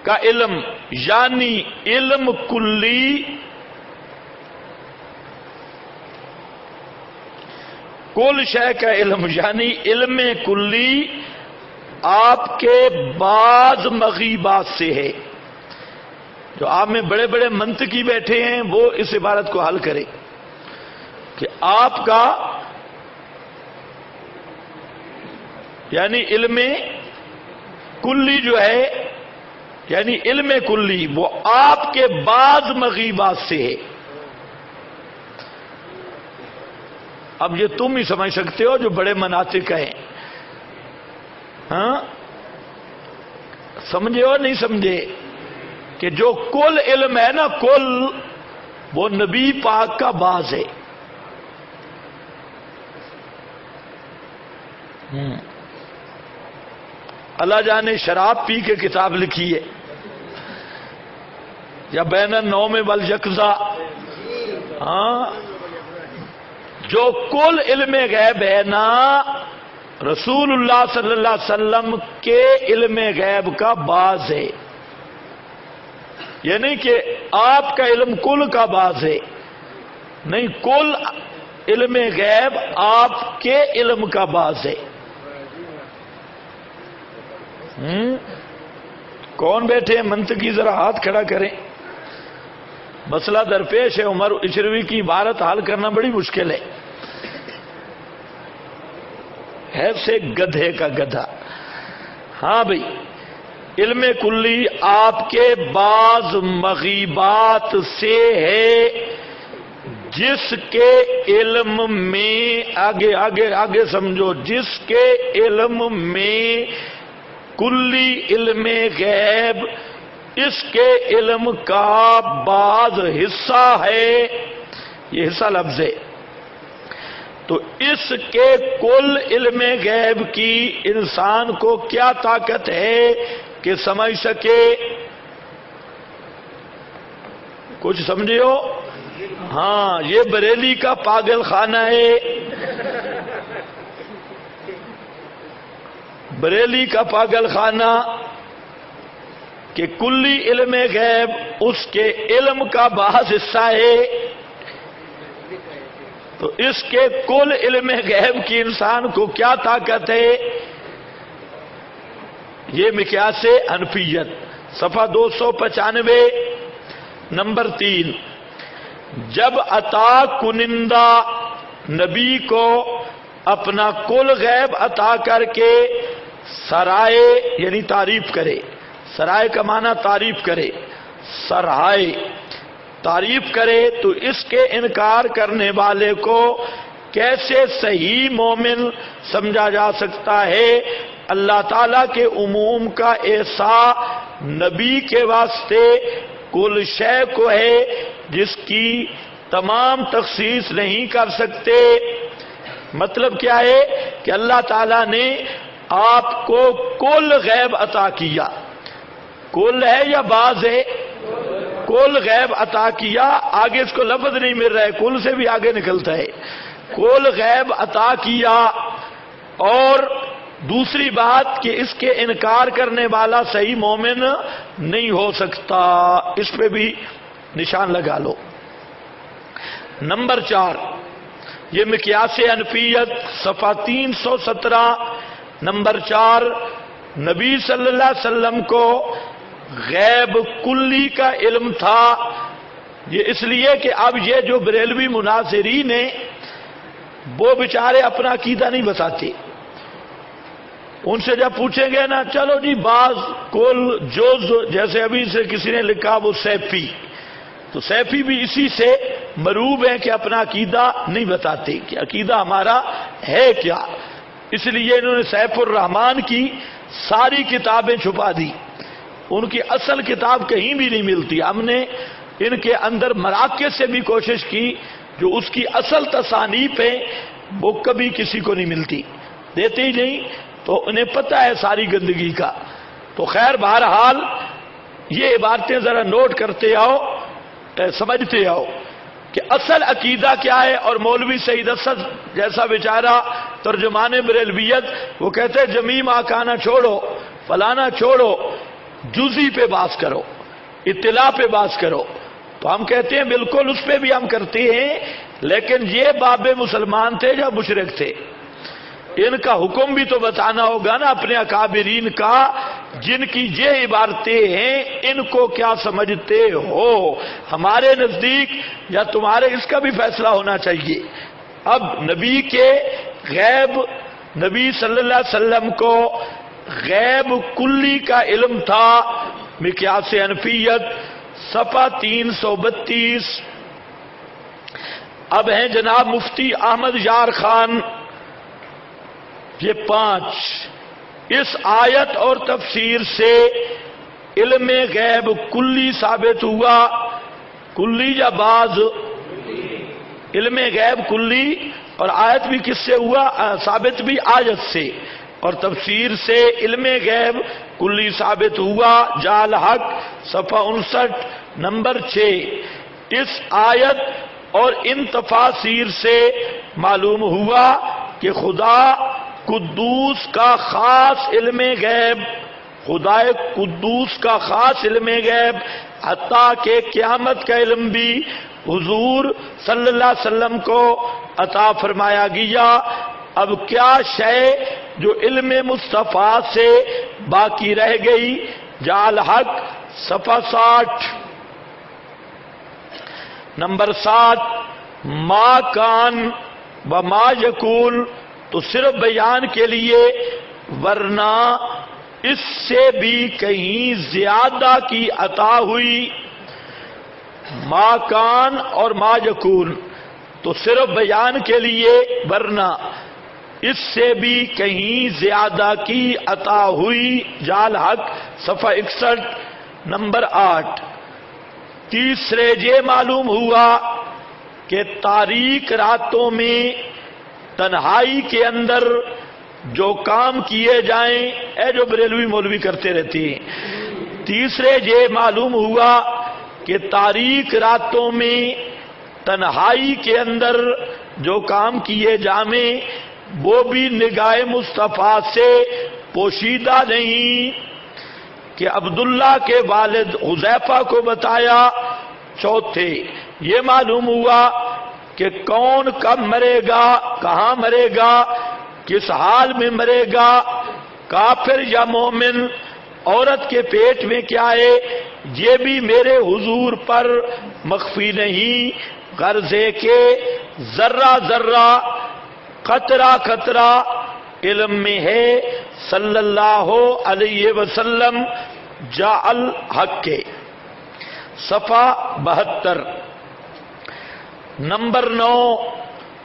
کا علم یعنی علم کلی، کل شے کا علم یعنی علم کلی آپ کے بعض مغیبات سے ہے۔ جو آپ میں بڑے بڑے منطقی بیٹھے ہیں وہ اس عبارت کو حل کریں کہ آپ کا یعنی علم کلی جو ہے، یعنی علم کلی وہ آپ کے بعض مغیبات سے ہے۔ اب یہ تم ہی سمجھ سکتے ہو جو بڑے مناطق ہیں، ہاں سمجھے ہو نہیں سمجھے کہ جو کل علم ہے نا، کل وہ نبی پاک کا بعض ہے۔ اللہ جانے شراب پی کے کتاب لکھی ہے یا بین النوم والیقظہ، ہاں جو کل علم غیب ہے نا، رسول اللہ صلی اللہ علیہ وسلم کے علم غیب کا بعض ہے، یعنی کہ آپ کا علم کل کا بعض ہے، نہیں، کل علم غیب آپ کے علم کا بعض ہے۔ کون بیٹھے ہیں منطقی، ذرا ہاتھ کھڑا کریں۔ مسئلہ درپیش ہے، عمر اشروی کی عبارت حل کرنا بڑی مشکل ہے سے گدھے کا گدھا۔ ہاں بھئی، علم کلی آپ کے بعض مغیبات سے ہے، جس کے علم میں آگے آگے آگے سمجھو، جس کے علم میں کلی علم غیب اس کے علم کا بعض حصہ ہے، یہ حصہ لفظ ہے، تو اس کے کل علم غیب کی انسان کو کیا طاقت ہے کہ سمجھ سکے؟ کچھ سمجھے ہو؟ ہاں، یہ بریلی کا پاگل خانہ ہے، بریلی کا پاگل خانہ کہ کلی علم غیب اس کے علم کا بعض حصہ ہے، تو اس کے کل علم غیب کی انسان کو کیا طاقت ہے؟ یہ مقیاس حنفیت صفحہ 295 نمبر 3۔ جب عطا کنندہ نبی کو اپنا کل غیب عطا کر کے سرائے یعنی تعریف کرے، سرائے کا معنی تعریف کرے، سرائے تعریف کرے، تو اس کے انکار کرنے والے کو کیسے صحیح مومن سمجھا جا سکتا ہے؟ اللہ تعالیٰ کے عموم کا احساء نبی کے واسطے کل شے کو ہے جس کی تمام تخصیص نہیں کر سکتے۔ مطلب کیا ہے کہ اللہ تعالیٰ نے آپ کو کل غیب عطا کیا، کل ہے یا بعض ہے؟ کل غیب عطا کیا، آگے اس کو لفظ نہیں مل رہا ہے، کل سے بھی آگے نکلتا ہے، کل غیب عطا کیا۔ اور دوسری بات کہ اس کے انکار کرنے والا صحیح مومن نہیں ہو سکتا، اس پہ بھی نشان لگا لو۔ نمبر 4، یہ مقیاس حنفیت صفحہ 317 نمبر 4، نبی صلی اللہ علیہ وسلم کو غیب کلی کا علم تھا۔ یہ اس لیے کہ اب یہ جو بریلوی مناظرین ہیں وہ بیچارے اپنا عقیدہ نہیں بتاتے، ان سے جب پوچھیں گے نا چلو جی بعض کل جز، جیسے ابھی سے کسی نے لکھا وہ سیفی، تو سیفی بھی اسی سے مروب ہیں کہ اپنا عقیدہ نہیں بتاتے کہ عقیدہ ہمارا ہے کیا۔ اس لیے انہوں نے سیف الرحمان کی ساری کتابیں چھپا دی، ان کی اصل کتاب کہیں بھی نہیں ملتی۔ ہم نے ان کے اندر مراکز سے بھی کوشش کی، جو اس کی اصل تصانیف ہیں وہ کبھی کسی کو نہیں ملتی، دیتے ہی نہیں، تو انہیں پتہ ہے ساری گندگی کا۔ تو خیر بہرحال یہ عبارتیں ذرا نوٹ کرتے آؤ، سمجھتے آؤ کہ اصل عقیدہ کیا ہے۔ اور مولوی سعید اسد جیسا بیچارہ ترجمان بریلویت، وہ کہتے ہیں جمی ماکانہ چھوڑو، فلانا چھوڑو، جزی پہ بحث کرو، اطلاع پہ بحث کرو۔ تو ہم کہتے ہیں بالکل اس پہ بھی ہم کرتے ہیں، لیکن یہ باب مسلمان تھے یا مشرک تھے؟ ان کا حکم بھی تو بتانا ہوگا نا اپنے اکابرین کا، جن کی یہ عبارتیں ہیں ان کو کیا سمجھتے ہو ہمارے نزدیک، یا تمہارے، اس کا بھی فیصلہ ہونا چاہیے۔ اب نبی کے غیب، نبی صلی اللہ علیہ وسلم کو غیب کلی کا علم تھا، مقیاس حنفیت صفحہ 332۔ اب ہیں جناب مفتی احمد یار خان، یہ 5 اس آیت اور تفسیر سے علم غیب کلی ثابت ہوا، کلی یا بعض؟ علم غیب کلی، اور آیت بھی کس سے ہوا؟ ثابت بھی آیت سے، اور تفسیر سے علم غیب کلی ثابت ہوا۔ جال حق صفحہ 59 نمبر 6۔ اس آیت اور ان تفاسیر سے معلوم ہوا کہ خدا قدوس کا خاص علم غیب، خدا قدوس کا خاص علم غیب، حتیٰ کہ قیامت کا علم بھی حضور صلی اللہ علیہ وسلم کو عطا فرمایا گیا۔ اب کیا شے جو علم مصطفیٰ سے باقی رہ گئی؟ جال حق صفحہ 60 نمبر 7۔ ما کان و ما یکون، تو صرف بیان کے لیے، ورنہ اس سے بھی کہیں زیادہ کی عطا ہوئی۔ ما کان اور ما یکون تو صرف بیان کے لیے، ورنہ اس سے بھی کہیں زیادہ کی عطا ہوئی۔ جال حق صفحہ 61 نمبر 8۔ تیسرے یہ معلوم ہوا کہ تاریک راتوں میں تنہائی کے اندر جو کام کیے جائیں، اے جو بریلوی مولوی کرتے رہتے ہیں، تیسرے یہ معلوم ہوا کہ تاریک راتوں میں تنہائی کے اندر جو کام کیے جائیں وہ بھی نگاہ مصطفیٰ سے پوشیدہ نہیں، کہ عبداللہ کے والد حذیفہ کو بتایا۔ چوتھے یہ معلوم ہوا کہ کون کب مرے گا، کہاں مرے گا، کس حال میں مرے گا، کافر یا مومن، عورت کے پیٹ میں کیا ہے، یہ بھی میرے حضور پر مخفی نہیں، غرض ہے کہ ذرہ ذرہ، قطرہ قطرہ علم میں ہے صلی اللہ علیہ وسلم۔ جاء الحق کے صفحہ 72 نمبر 9۔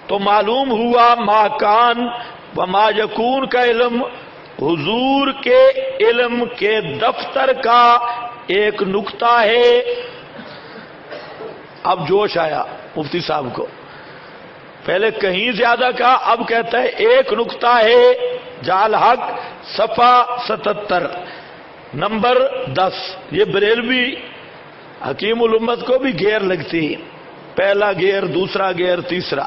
تو معلوم ہوا ما کان و ما یکون کا علم حضور کے علم کے دفتر کا ایک نقطہ ہے۔ اب جوش آیا مفتی صاحب کو، پہلے کہیں زیادہ کا، اب کہتا ہے ایک نقطہ ہے۔ جال حق صفحہ 77 نمبر 10۔ یہ بریلوی حکیم الامت کو بھی گیر لگتی، پہلا گیر، دوسرا گیر، تیسرا۔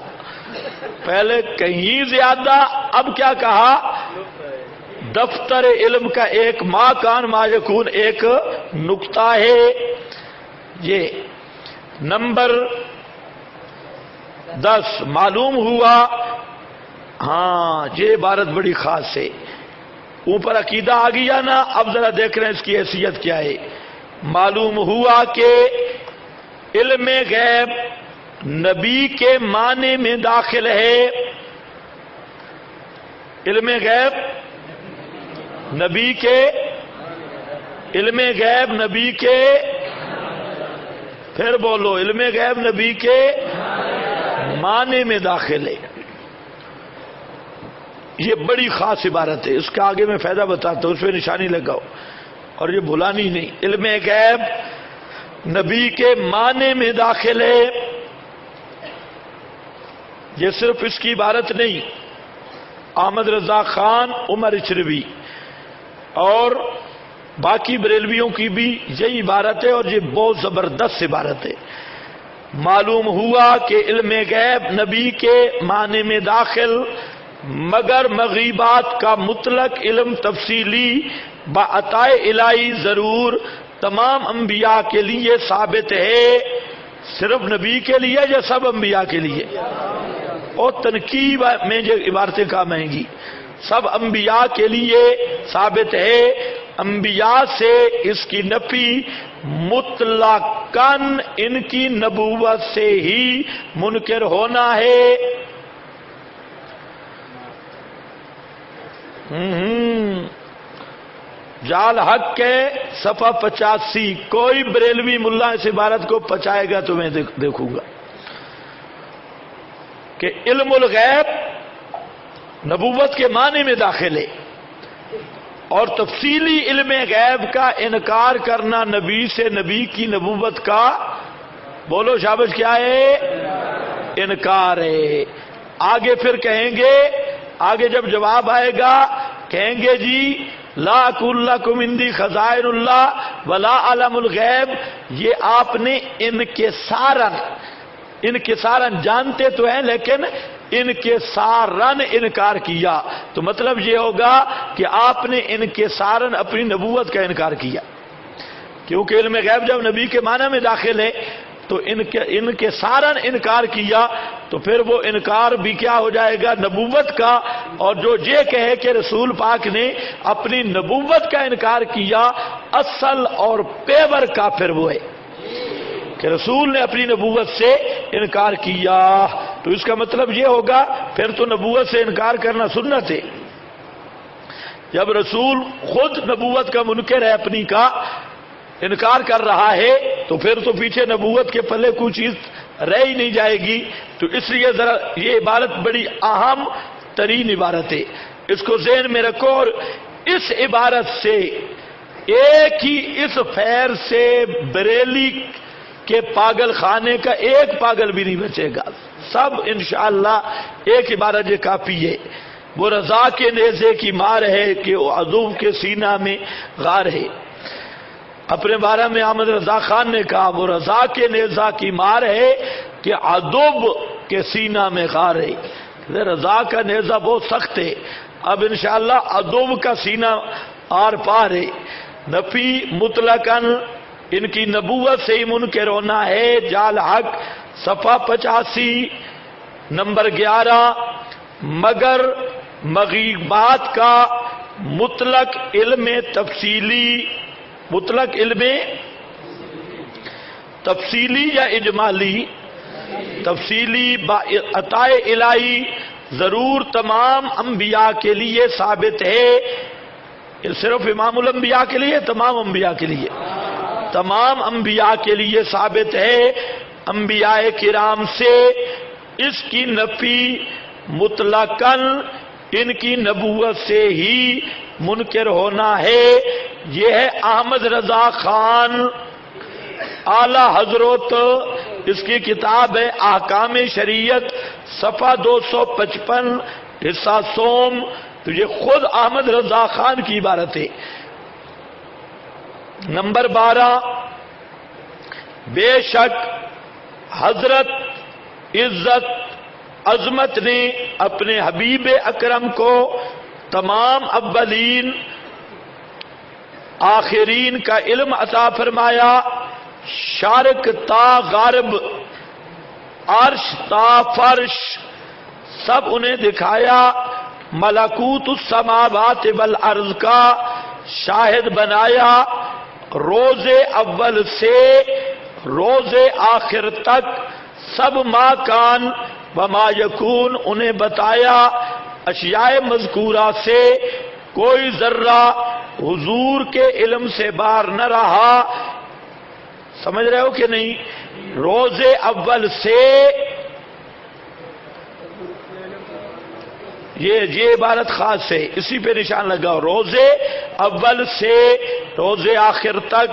پہلے کہیں زیادہ، اب کیا کہا؟ دفتر علم کا ایک ما کان ما یکون ایک نقطہ ہے۔ یہ نمبر 10 معلوم ہوا، ہاں یہ عبارت بڑی خاص ہے، اوپر عقیدہ آ گیا نا، اب ذرا دیکھ رہے ہیں اس کی حیثیت کیا ہے۔ معلوم ہوا کہ علم غیب نبی کے معنی میں داخل ہے۔ علم غیب نبی کے، علم غیب نبی کے، پھر بولو، علم غیب نبی کے معنی میں داخل ہے۔ یہ بڑی خاص عبارت ہے، اس کا آگے میں فائدہ بتاتا ہوں، اس پہ نشانی لگاؤ اور یہ بھلانی نہیں۔ علم غیب نبی کے معنی میں داخل ہے، یہ صرف اس کی عبارت نہیں، احمد رضا خان، عمر اچھروی اور باقی بریلویوں کی بھی یہی عبارت ہے، اور یہ بہت زبردست عبارت ہے۔ معلوم ہوا کہ علم غیب نبی کے معنی میں داخل، مگر مغیبات کا مطلق علم تفصیلی بعطائے الہی ضرور تمام انبیاء کے لیے ثابت ہے۔ صرف نبی کے لیے یا سب انبیاء کے لیے؟ اور تنقیب میں جو عبارتیں کام آئیں گی، سب انبیاء کے لیے ثابت ہے۔ انبیاء سے اس کی نفی مطلقاً ان کی نبوت سے ہی منکر ہونا ہے۔ جال حق کے صفحہ 85، کوئی بریلوی ملا اس عبارت کو پچائے گا تو میں دیکھوں گا کہ علم الغیب نبوت کے معنی میں داخل ہے، اور تفصیلی علم غیب کا انکار کرنا نبی سے نبی کی نبوت کا، بولو شابش، کیا ہے؟ انکار ہے۔ آگے پھر کہیں گے، آگے جب جواب آئے گا کہیں گے جی لا اقول لکم عندی خزائن اللہ ولا اعلم الغیب، یہ آپ نے انکسارن جانتے تو ہیں لیکن انکسارن انکار کیا، تو مطلب یہ ہوگا کہ آپ نے انکسارن اپنی نبوت کا انکار کیا، کیونکہ علم غیب جب نبی کے معنی میں داخل ہے تو انکسارن انکار کیا، تو پھر وہ انکار بھی کیا ہو جائے گا؟ نبوت کا۔ اور جو یہ کہے کہ رسول پاک نے اپنی نبوت کا انکار کیا، اصل اور پیور کافر وہ ہے کہ رسول نے اپنی نبوت سے انکار کیا، تو اس کا مطلب یہ ہوگا پھر تو نبوت سے انکار کرنا سنت ہے۔ جب رسول خود نبوت کا منکر ہے، اپنی کا انکار کر رہا ہے، تو پھر تو پیچھے نبوت کے پلے کوئی چیز رہ ہی نہیں جائے گی۔ تو اس لیے ذرا یہ عبارت بڑی اہم ترین عبارت ہے، اس کو ذہن میں رکھو، اور اس عبارت سے ایک ہی اس فیر سے بریلی کے پاگل خانے کا ایک پاگل بھی نہیں بچے گا، سب انشاءاللہ ایک عبارت یہ کافی ہے۔ وہ رضا کے نیزے کی مار ہے کہ وہ عدو کے سینہ میں غار ہے۔ اپنے بارے میں احمد رضا خان نے کہا وہ رضا کے نیزہ کی مار ہے کہ عدو کے سینہ میں غار ہے۔ رضا کا نیزہ بہت سخت ہے، اب انشاءاللہ عدو کا سینہ آر پار ہے۔ نفی مطلقاً ان کی نبوت سے ہی منکر ہونا ہے۔ جال حق صفحہ 85 نمبر 11، مگر مغیبات کا مطلق علم تفصیلی، مطلق علم تفصیلی یا اجمالی؟ تفصیلی عطائے الہی ضرور تمام انبیاء کے لیے ثابت ہے۔ صرف امام الانبیاء کے لیے؟ تمام انبیاء کے لیے، تمام انبیاء کے لیے ثابت ہے۔ انبیاء کرام سے اس کی نفی مطلقاً ان کی نبوت سے ہی منکر ہونا ہے۔ یہ ہے احمد رضا خان اعلی حضرت، اس کی کتاب ہے احکام شریعت، صفحہ 255، حصہ سوم، تو یہ خود احمد رضا خان کی عبارت ہے۔ نمبر 12، بے شک حضرت عزت عظمت نے اپنے حبیب اکرم کو تمام اولین آخرین کا علم عطا فرمایا، شرق تا غرب، عرش تا فرش، سب انہیں دکھایا، ملکوت السماوات والارض کا شاہد بنایا، روز اول سے روز آخر تک سب ما کان وما یکون انہیں بتایا، اشیاء مذکورہ سے کوئی ذرہ حضور کے علم سے باہر نہ رہا۔ سمجھ رہے ہو کہ نہیں؟ روز اول سے یہ عبارت خاص ہے، اسی پہ نشان لگاؤ. روزے اول سے روزے آخر تک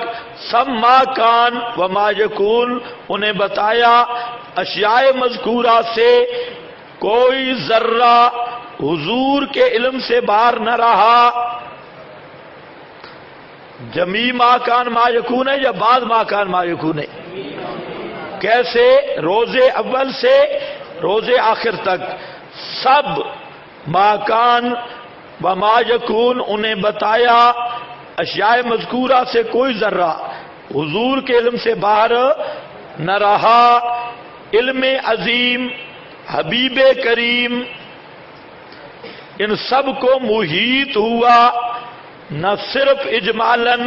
سب ما کان و ما یکون، انہیں بتایا اشیاء مذکورہ سے کوئی ذرہ حضور کے علم سے باہر نہ رہا. جمی ما کان ما یکون ہے یا بعض ما کان ما یکون ہے؟ کیسے؟ روزے اول سے روزے آخر تک سب ما کان و ما یکون انہیں بتایا اشیاء مذکورہ سے کوئی ذرہ حضور کے علم سے باہر نہ رہا. علم عظیم حبیب کریم ان سب کو محیط ہوا، نہ صرف اجمالاً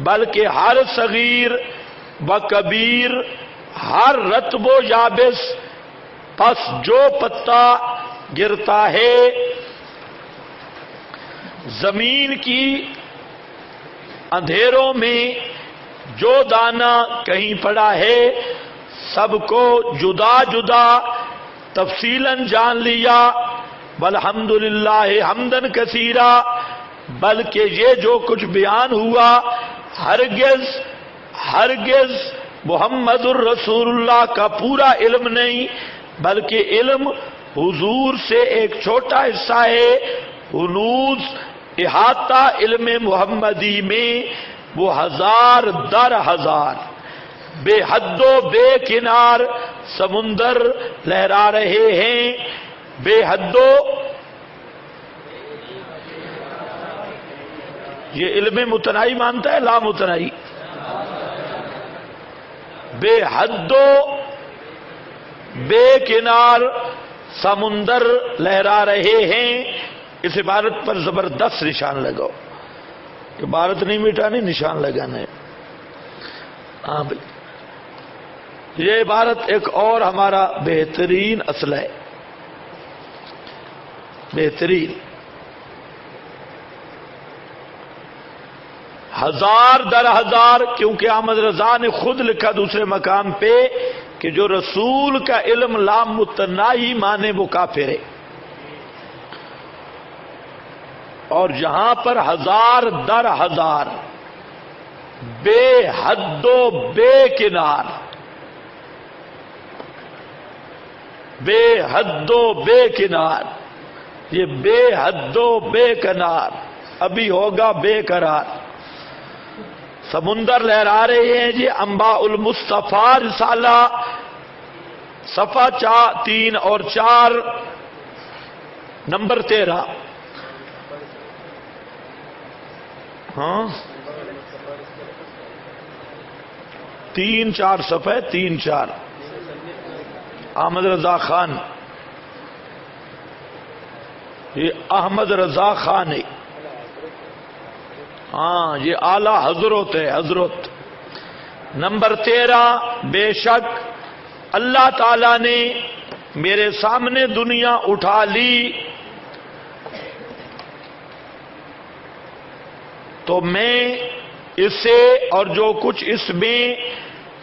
بلکہ ہر صغیر و کبیر، ہر رطب و یابس، پس جو پتا گرتا ہے زمین کی اندھیروں میں، جو دانہ کہیں پڑا ہے، سب کو جدا جدا تفصیلاً جان لیا. والحمدللہ حمداً کثیرا، بلکہ یہ جو کچھ بیان ہوا ہرگز محمد الرسول اللہ کا پورا علم نہیں، بلکہ علم حضور سے ایک چھوٹا حصہ ہے. حنوز احاطہ علم محمدی میں وہ ہزار در ہزار بے حد و بے کنار سمندر لہرا رہے ہیں. بے حد و یہ علم متناہی مانتا ہے لا متناہی؟ بے حد و بے کنار سمندر لہرا رہے ہیں. اس عبارت پر زبردست نشان لگاؤ. عبارت نہیں مٹانی، نشان لگانا ہے. ہاں بھائی، یہ عبارت ایک اور ہمارا بہترین اصل ہے، بہترین. ہزار در ہزار، کیونکہ احمد رضا نے خود لکھا دوسرے مقام پہ کہ جو رسول کا علم لا متناہی مانے وہ کافر ہے. اور جہاں پر ہزار در ہزار بے حد و بے کنار، بے حد و بے کنار، یہ بے حد و بے کنار ابھی ہوگا بے قرار. سمندر لہرا رہے ہیں. یہ انباء المصطفیٰ رسالہ صفحہ 3 اور 4 نمبر 13. ہاں 3-4 صفحہ 3-4 احمد رضا خان، یہ احمد رضا خان ہے. ہاں یہ اعلی حضرت ہے، حضرت. نمبر 13، بے شک اللہ تعالی نے میرے سامنے دنیا اٹھا لی تو میں اسے اور جو کچھ اس میں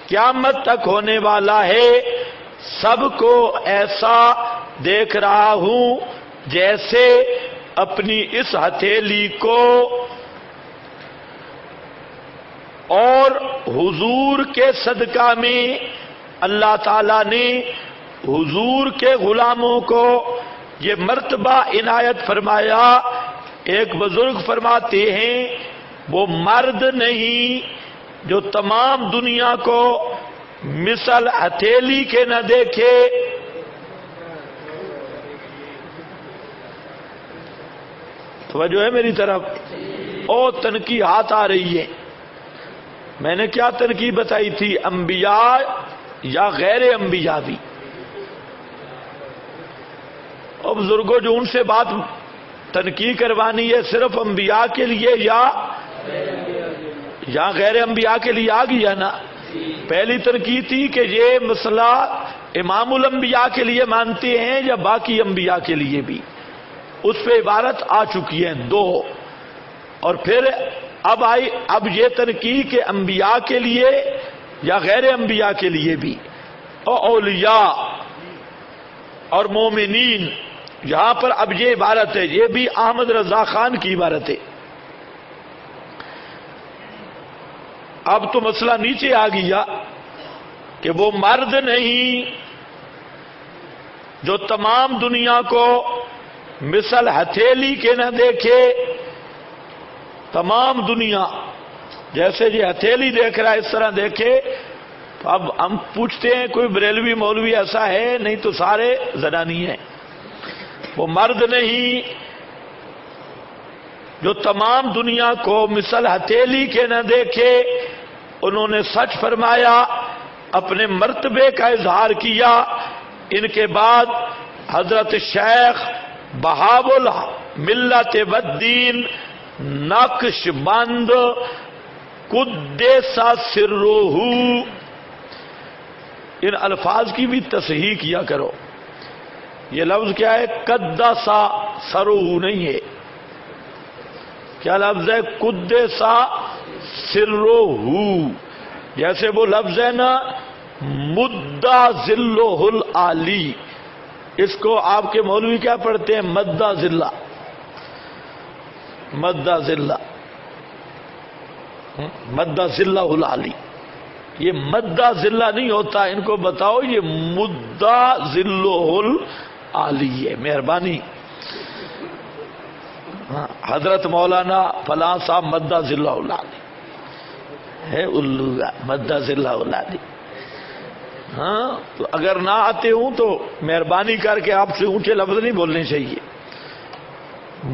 قیامت تک ہونے والا ہے سب کو ایسا دیکھ رہا ہوں جیسے اپنی اس ہتھیلی کو. اور حضور کے صدقہ میں اللہ تعالی نے حضور کے غلاموں کو یہ مرتبہ عنایت فرمایا. ایک بزرگ فرماتے ہیں وہ مرد نہیں جو تمام دنیا کو مثل ہتھیلی کے نہ دیکھے. توجہ ہے میری طرف؟ اور تنقیحات آ رہی ہے. میں نے کیا تنقید بتائی تھی؟ انبیاء یا غیر انبیاء بھی. اور بزرگوں جو ان سے بات تنقید کروانی ہے صرف انبیاء کے لیے یا غیر انبیاء کے لیے آ گیا نا. پہلی تنقید تھی کہ یہ مسئلہ امام الانبیاء کے لیے مانتے ہیں یا باقی انبیاء کے لیے بھی، اس پہ عبارت آ چکی ہے 2. اور پھر اب یہ تنقید کہ انبیاء کے لیے یا غیر انبیاء کے لیے بھی، اور اولیاء اور مومنین یہاں پر اب یہ عبارت ہے، یہ بھی احمد رضا خان کی عبارت ہے. اب تو مسئلہ نیچے آ گیا کہ وہ مرد نہیں جو تمام دنیا کو مثل ہتھیلی کے نہ دیکھے. تمام دنیا جیسے یہ ہتھیلی دیکھ رہا ہے اس طرح دیکھے. اب ہم پوچھتے ہیں کوئی بریلوی مولوی ایسا ہے؟ نہیں تو سارے زنانی ہیں. وہ مرد نہیں جو تمام دنیا کو مثل ہتھیلی کے نہ دیکھے. انہوں نے سچ فرمایا، اپنے مرتبے کا اظہار کیا. ان کے بعد حضرت شیخ بہاء الملت والدین نقش بند قدس سرہ، ان الفاظ کی بھی تصحیح کیا کرو. یہ لفظ کیا ہے؟ قدس سرہ نہیں ہے. کیا لفظ ہے؟ قدس سرہ. جیسے وہ لفظ ہے نا مدّا ذلہ العالی، اس کو آپ کے مولوی کیا پڑھتے ہیں؟ مدّا ذلہ. مدّا ذلہ، مدّا ذلہ العالی. یہ مدّا ذلہ نہیں ہوتا، ان کو بتاؤ یہ مدّا ذلہ العالی ہے. مہربانی. حضرت مولانا فلاں صاحب مدّا ذلہ العالی ہے. الو مدّا ذلہ العالی. ہاں تو اگر نہ آتے ہوں تو مہربانی کر کے آپ سے اونچے لفظ نہیں بولنے چاہیے.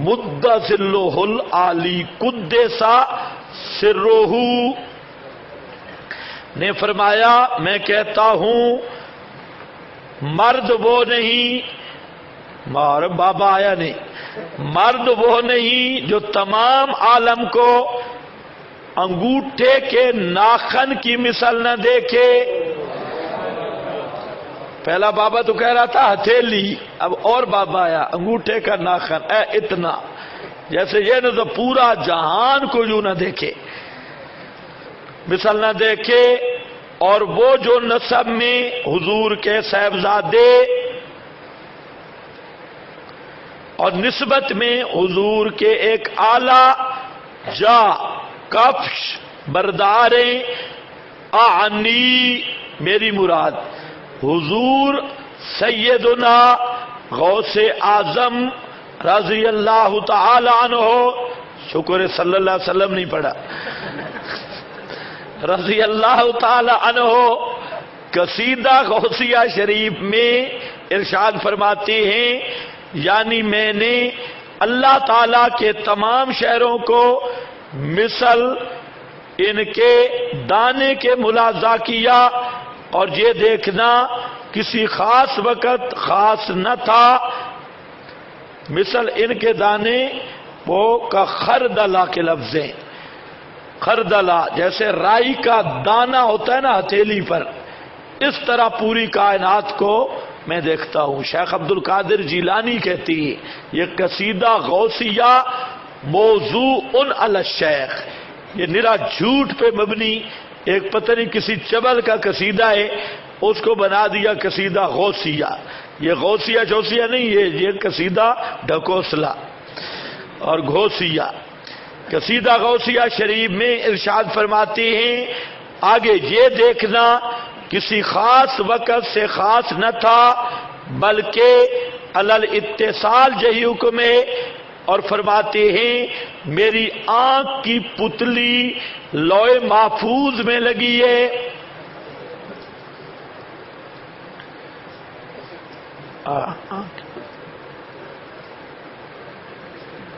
مدّا ذلہ العالی قدس سرہ نے فرمایا، میں کہتا ہوں مرد وہ نہیں، مار بابا آیا نہیں، مرد وہ نہیں جو تمام عالم کو انگوٹھے کے ناخن کی مثل نہ دیکھے. پہلا بابا تو کہہ رہا تھا ہتھیلی، اب اور بابا آیا انگوٹھے کا ناخن. اے اتنا، جیسے یہ نہ تو پورا جہان کو یوں نہ دیکھے، مثل نہ دیکھے. اور وہ جو نسب میں حضور کے صاحبزادے اور نسبت میں حضور کے ایک اعلی جا کفش برداریں، اعنی میری مراد حضور سیدنا غوث اعظم رضی اللہ تعالی عنہ، شکر صلی اللہ علیہ وسلم نہیں پڑھا، رضی اللہ تعالی عنہ قصیدہ غوثیہ شریف میں ارشاد فرماتے ہیں، یعنی میں نے اللہ تعالی کے تمام شہروں کو مثل ان کے دانے کے ملاحظہ کیا، اور یہ دیکھنا کسی خاص وقت خاص نہ تھا. مثل ان کے دانے وہ کا خردلہ کے لفظ ہیں. خردلہ جیسے رائی کا دانہ ہوتا ہے نا ہتھیلی پر، اس طرح پوری کائنات کو میں دیکھتا ہوں. شیخ عبد القادر جیلانی کہتی ہے یہ قصیدہ غوثیہ موضوع علی الشیخ، یہ نرا جھوٹ پہ مبنی ایک پتہ نہیں کسی چبل کا قصیدہ ہے، اس کو بنا دیا قصیدہ غوثیہ. یہ غوثیہ جوسیہ نہیں ہے، یہ قصیدہ ڈھکوسلا اور گھوسیہ. قصیدہ غوثیہ شریف میں ارشاد فرماتے ہیں آگے، یہ دیکھنا کسی خاص وقت سے خاص نہ تھا بلکہ علل اتصال جہی حکم ہے. اور فرماتے ہیں میری آنکھ کی پتلی لوح محفوظ میں لگی ہے.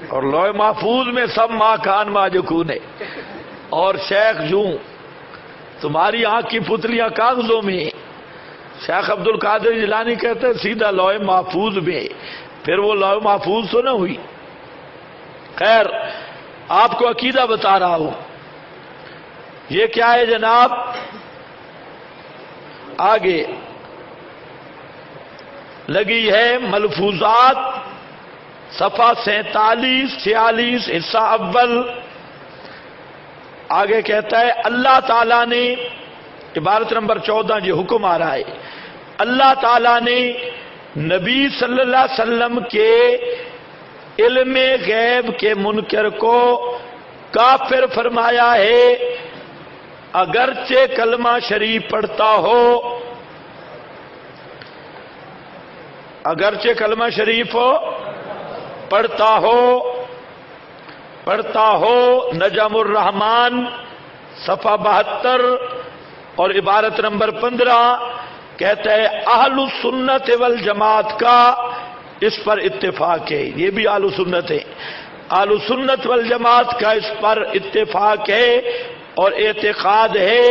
اور لوح محفوظ میں سب ماں کان ماں جکون ہے. اور شیخ جوں تمہاری آنکھ کی پتلیاں کاغذوں میں، شیخ عبد القادر جیلانی کہتے ہیں سیدھا لوح محفوظ میں. پھر وہ لوح محفوظ تو نہ ہوئی. خیر آپ کو عقیدہ بتا رہا ہوں. یہ کیا ہے جناب؟ آگے لگی ہے ملفوظات صفحہ 47 46 حصہ اول. آگے کہتا ہے اللہ تعالیٰ نے، عبارت نمبر 14 یہ حکم آ رہا ہے، اللہ تعالیٰ نے نبی صلی اللہ علیہ وسلم کے علم غیب کے منکر کو کافر فرمایا ہے، اگرچہ کلمہ شریف پڑھتا ہو، اگرچہ کلمہ شریف پڑھتا ہو نجم الرحمان صفحہ 72 اور عبارت نمبر 15 کہتا ہے اہل السنت والجماعت کا اس پر اتفاق ہے، یہ بھی اہل السنت ہے، اہل السنت والجماعت کا اس پر اتفاق ہے اور اعتقاد ہے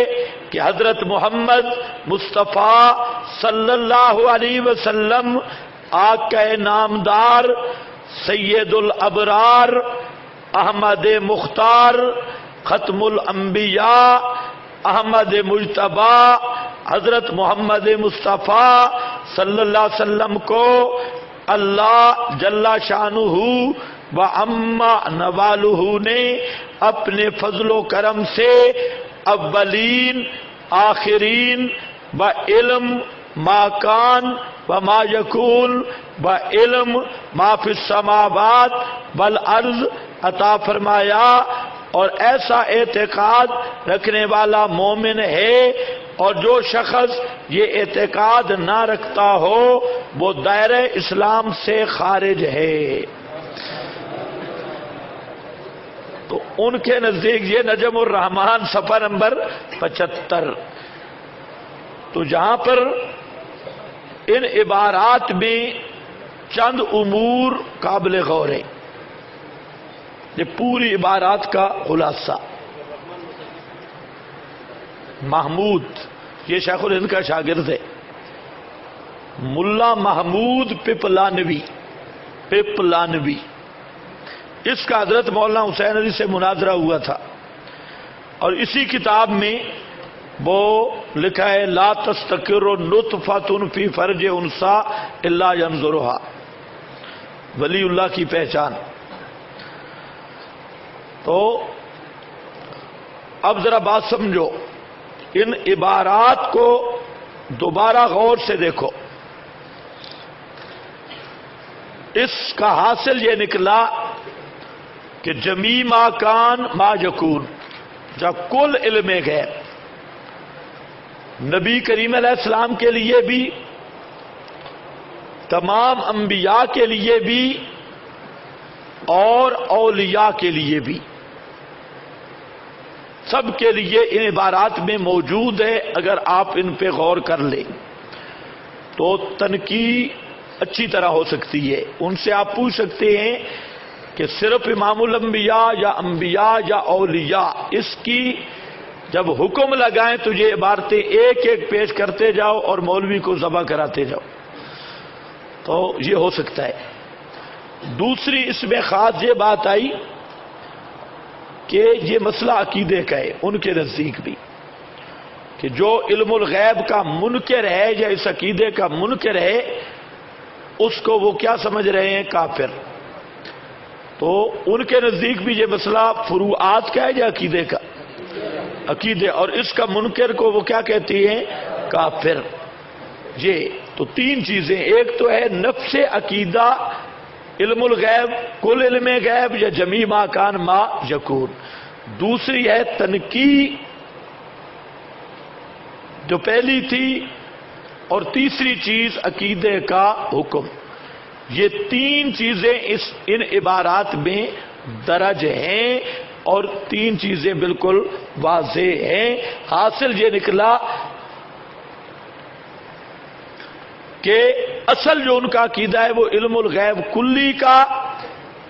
کہ حضرت محمد مصطفیٰ صلی اللہ علیہ وسلم آقا نامدار سید الابرار احمد مختار ختم الانبیاء احمد مجتبی حضرت محمد مصطفیٰ صلی اللہ علیہ وسلم کو اللہ جل شانہ و عما نوالہ نے اپنے فضل و کرم سے اولین آخرین و علم ما کان و ما یکون و علم ما فی السماوات والارض عطا فرمایا، اور ایسا اعتقاد رکھنے والا مومن ہے، اور جو شخص یہ اعتقاد نہ رکھتا ہو وہ دائرہ اسلام سے خارج ہے۔ تو ان کے نزدیک یہ نجم الرحمان صفحہ نمبر 75۔ تو جہاں پر ان عبارات میں چند امور قابل غور ہیں، یہ پوری عبارات کا خلاصہ۔ محمود یہ شیخ الہند کا شاگرد ہے، ملا محمود پپلانوی، اس کا حضرت مولانا حسین علی سے مناظرہ ہوا تھا، اور اسی کتاب میں وہ لکھا ہے لا تستقر نطفۃ فی فرج انثی الا ینظرها، ولی اللہ کی پہچان۔ تو اب ذرا بات سمجھو، ان عبارات کو دوبارہ غور سے دیکھو، اس کا حاصل یہ نکلا کہ جمیع ما کان ما یکون، جب کل علم غیب نبی کریم علیہ السلام کے لیے بھی، تمام انبیاء کے لیے بھی، اور اولیاء کے لیے بھی، سب کے لیے ان عبارات میں موجود ہے۔ اگر آپ ان پہ غور کر لیں تو تنقید اچھی طرح ہو سکتی ہے۔ ان سے آپ پوچھ سکتے ہیں کہ صرف امام الانبیاء یا انبیاء یا اولیاء، اس کی جب حکم لگائیں تو یہ عبارتیں ایک ایک پیش کرتے جاؤ اور مولوی کو ذبح کراتے جاؤ، تو یہ ہو سکتا ہے۔ دوسری اس میں خاص یہ بات آئی کہ یہ مسئلہ عقیدے کا ہے ان کے نزدیک بھی، کہ جو علم الغیب کا منکر ہے یا اس عقیدے کا منکر ہے اس کو وہ کیا سمجھ رہے ہیں؟ کافر۔ تو ان کے نزدیک بھی یہ مسئلہ فروعات کا ہے یا عقیدے کا؟ عقیدے، اور اس کا منکر کو وہ کیا کہتی ہیں؟ کافر۔ یہ تو تین چیزیں، ایک تو ہے نفس عقیدہ علم الغیب، کل علم غیب یا جمیع ما کان ما یکون، دوسری ہے تنقید جو پہلی تھی، اور تیسری چیز عقیدے کا حکم۔ یہ تین چیزیں ان عبارات میں درج ہیں، اور تین چیزیں بالکل واضح ہیں۔ حاصل یہ نکلا کہ اصل جو ان کا عقیدہ ہے وہ علم الغیب کلی کا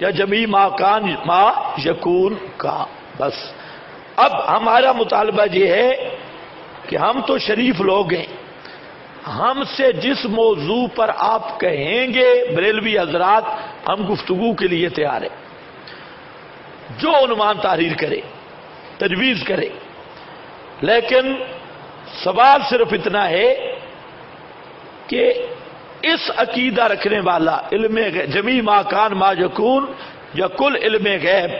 یا جمیع ما کان ما یکون کا، بس۔ اب ہمارا مطالبہ یہ ہے کہ ہم تو شریف لوگ ہیں، ہم سے جس موضوع پر آپ کہیں گے بریلوی حضرات، ہم گفتگو کے لیے تیار ہیں، جو عنوان تحریر کرے، تجویز کرے، لیکن سوال صرف اتنا ہے کہ اس عقیدہ رکھنے والا علم جمیع ما کان ما یکون یا کل علم غیب،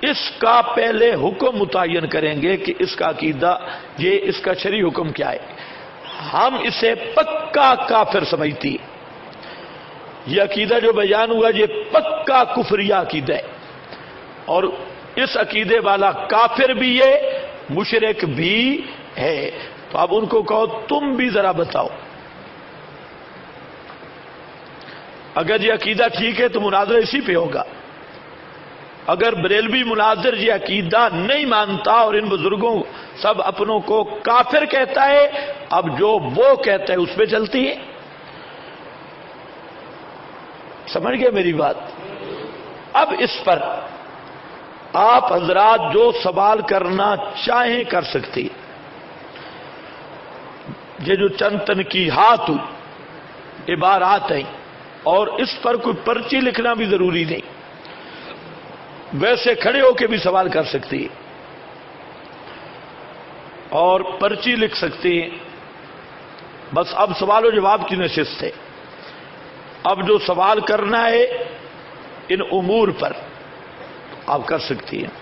اس کا پہلے حکم متعین کریں گے کہ اس کا عقیدہ یہ، اس کا شرعی حکم کیا ہے۔ ہم اسے پکا کافر سمجھتی، یہ عقیدہ جو بیان ہوا یہ پکا کفریہ عقیدہ ہے، اور اس عقیدے والا کافر بھی ہے، مشرک بھی ہے۔ تو اب ان کو کہو تم بھی ذرا بتاؤ، اگر یہ عقیدہ ٹھیک ہے تو مناظرہ اسی پہ ہوگا۔ اگر بریلوی مناظر یہ عقیدہ نہیں مانتا اور ان بزرگوں سب اپنوں کو کافر کہتا ہے، اب جو وہ کہتا ہے اس پہ چلتی ہے۔ سمجھ گئے میری بات؟ اب اس پر آپ حضرات جو سوال کرنا چاہیں کر سکتے ہیں۔ یہ جو چند تنقیحات عبارات ہیں، اور اس پر کوئی پرچی لکھنا بھی ضروری نہیں، ویسے کھڑے ہو کے بھی سوال کر سکتے ہیں اور پرچی لکھ سکتے ہیں۔ بس اب سوال و جواب کی نشست ہے۔ اب جو سوال کرنا ہے ان امور پر آپ کر سکتی ہیں۔